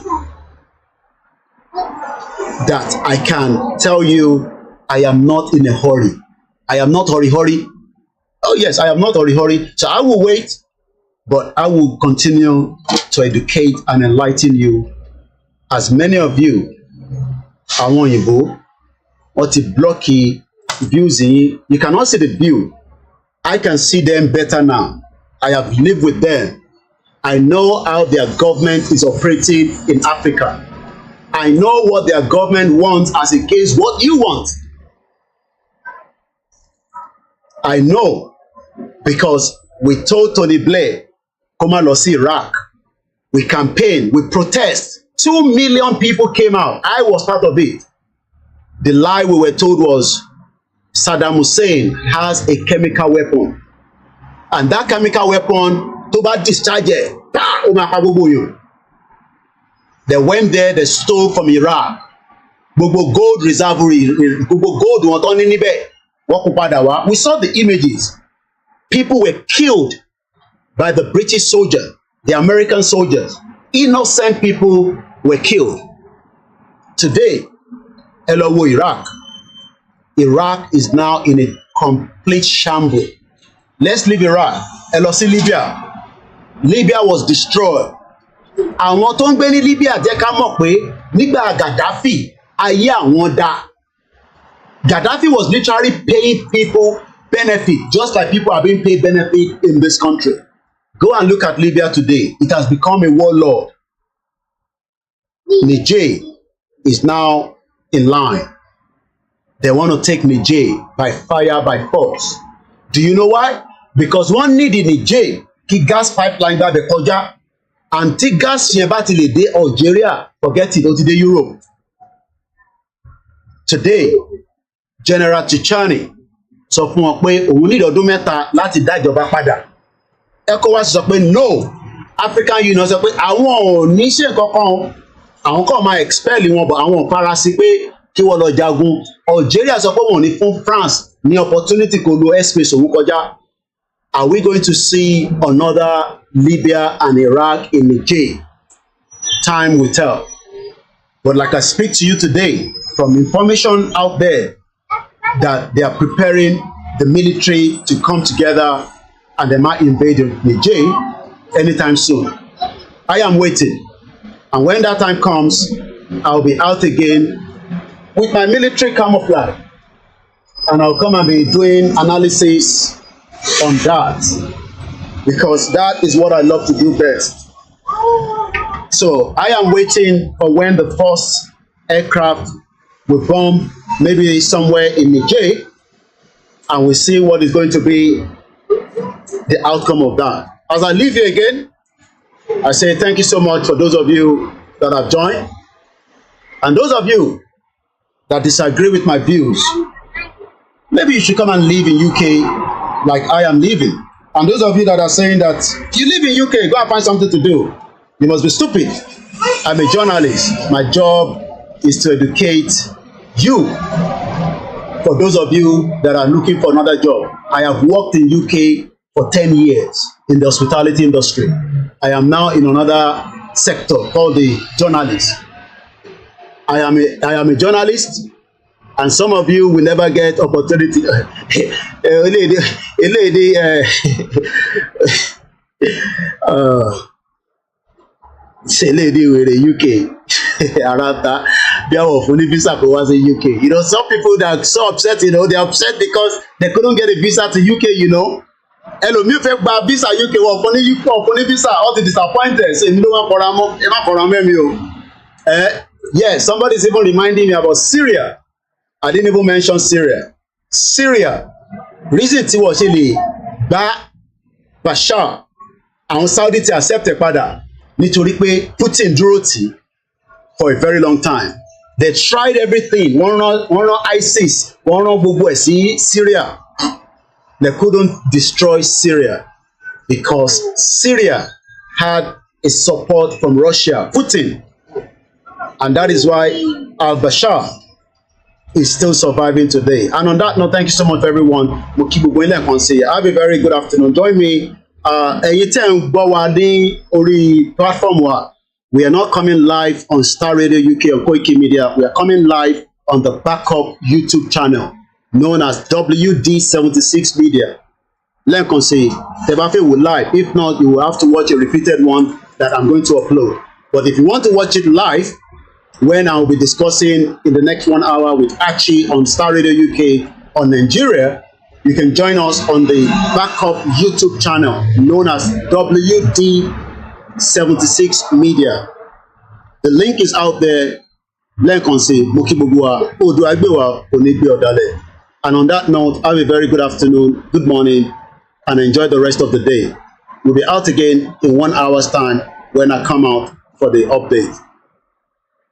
that I can tell you I am not in a hurry. I am not hurry. Oh yes, I am not hurry. So I will wait, but I will continue to educate and enlighten you. As many of you, I want you go. What the blocky views in, you cannot see the view. I can see them better now. I have lived with them. I know how their government is operating in Africa. I know what their government wants as against what you want. I know because we told Tony Blair, come on, let's see Iraq. We campaign, we protest. 2 million people came out. I was part of it. The lie we were told was Saddam Hussein has a chemical weapon. And that chemical weapon, to bad discharge it. They went there, they stole from Iraq. Gbogbo gold reservoir, gbogbo gold wọn tán ní níbẹ̀, wọ́n kó padà wá. We saw the images. People were killed by the British soldier, the American soldiers. Innocent people were killed. Today, ẹ lọ wo Iraq. Iraq is now in a complete shambles. Let's leave Iraq. Ẹ lọ sí Libya. Libya was destroyed. Àwọn tó ń gbé ní Libya jẹ́ ká mọ̀ pé nígbà Gaddafi, ayé àwọn dá. Gaddafi was literally paying people benefit, just like people are being paid benefit in this country. Go and look at Libya today. It has become a warlord. Niger is now in line. They want to take Niger by fire, by force. Do you know why? Because one need in Niger kí gas pipeline bá bẹ̀ kọjá, and tí gas yẹn bá ti lè dé Algeria, forget it, ó ti dé Europe. Today, General Chichani sọ fún wọn pé òun ní ọdún mẹ́ta láti dá ìjọba padà. ECOWAS sọ pé no. African Union sọ pé àwọn ò ní ṣe kankan, àwọn kàn máa expel wọn, bọ̀ àwọn ò fara sí pé kí wọ́n lọ jagun. Algeria sọ pé wọn ò ní fún France ní opportunity kó lo airspace òun kọjá. Are we going to see another Libya and Iraq in Niger? Time will tell. But like I speak to you today, from information out there, that they are preparing the military to come together and they might invade Niger anytime soon. I am waiting. And when that time comes, I'll be out again with my military camouflage. And I'll come and be doing analysis on that, because that is what I love to do best. So I am waiting for when the first aircraft will bomb maybe somewhere in Niger, and we'll see what is going to be the outcome of that. As I leave you again, I say thank you so much for those of you that have joined, and those of you that disagree with my views. Maybe you should come and live in UK like I am living. And those of you that are saying that you live in UK, go and find something to do. You must be stupid. I'm a journalist. My job is to educate you. For those of you that are looking for another job, I have worked in UK for 10 years in the hospitality industry. I am now in another sector called the journalist. I am a journalist, and some of you will never get opportunity. Say lady with the UK. Arata, they are for visa to was in UK. You know, some people that are so upset, you know, they're upset because they couldn't get a visa to UK, you know. Hello, me fẹ́ gba visa UK, wọ́n fún ní UK, wọ́n fún ní visa, all the disappointed. Say, me no want for am, ẹ má for am me o. Yes, somebody is even reminding me about Syria. I didn't even mention Syria. Syria, reason tí wọ́n ṣe lè gba Bashar, àwọn Saudi ti accept ẹ̀ padà nítorí pé Putin dúró tì for a very long time. They tried everything. Wọ́n rán ISIS, wọ́n rán gbogbo ẹ̀ sí Syria. They couldn't destroy Syria because Syria had a support from Russia, Putin. And that is why al-Bashar is still surviving today. And on that note, thank you so much, everyone. Mo kí gbogbo yín lẹ́ẹ̀kan sí. Have a very good afternoon. Join me. Ẹ̀yin tẹ́ ń gbọ́ wa ní orí platform wa. We are not coming live on Star Radio UK or koikimedia. We are coming live on the backup YouTube channel known as WD76 Media. Lẹ́ẹ̀kan sí, tẹ́ bá fẹ́ wò live. If not, you will have to watch a repeated one that I'm going to upload. But if you want to watch it live, when I'll be discussing in the next 1 hour with Archie on Star Radio UK on Nigeria, you can join us on the backup YouTube channel known as WD76 Media. The link is out there. Lẹ́ẹ̀kan sí, mo kí gbogbo wa, Oòduà gbè wá, kò ní gbé ọ̀dàlẹ̀. And on that note, have a very good afternoon, good morning, and enjoy the rest of the day. We'll be out again in 1 hour's time when I come out for the update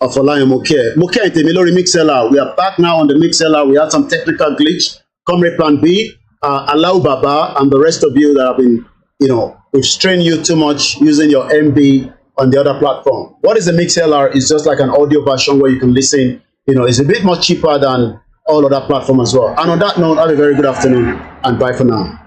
of FOLAYEMI Moke and Temilori Mixella. We are back now on the Mixella. We had some technical glitch. Comrade Plan B, Allow Baba, and the rest of you that have been, we've strained you too much using your MB on the other platform. What is the Mixella? It's just like an audio version where you can listen. It's a bit more cheaper than all other platforms as well. And on that note, have a very good afternoon and bye for now.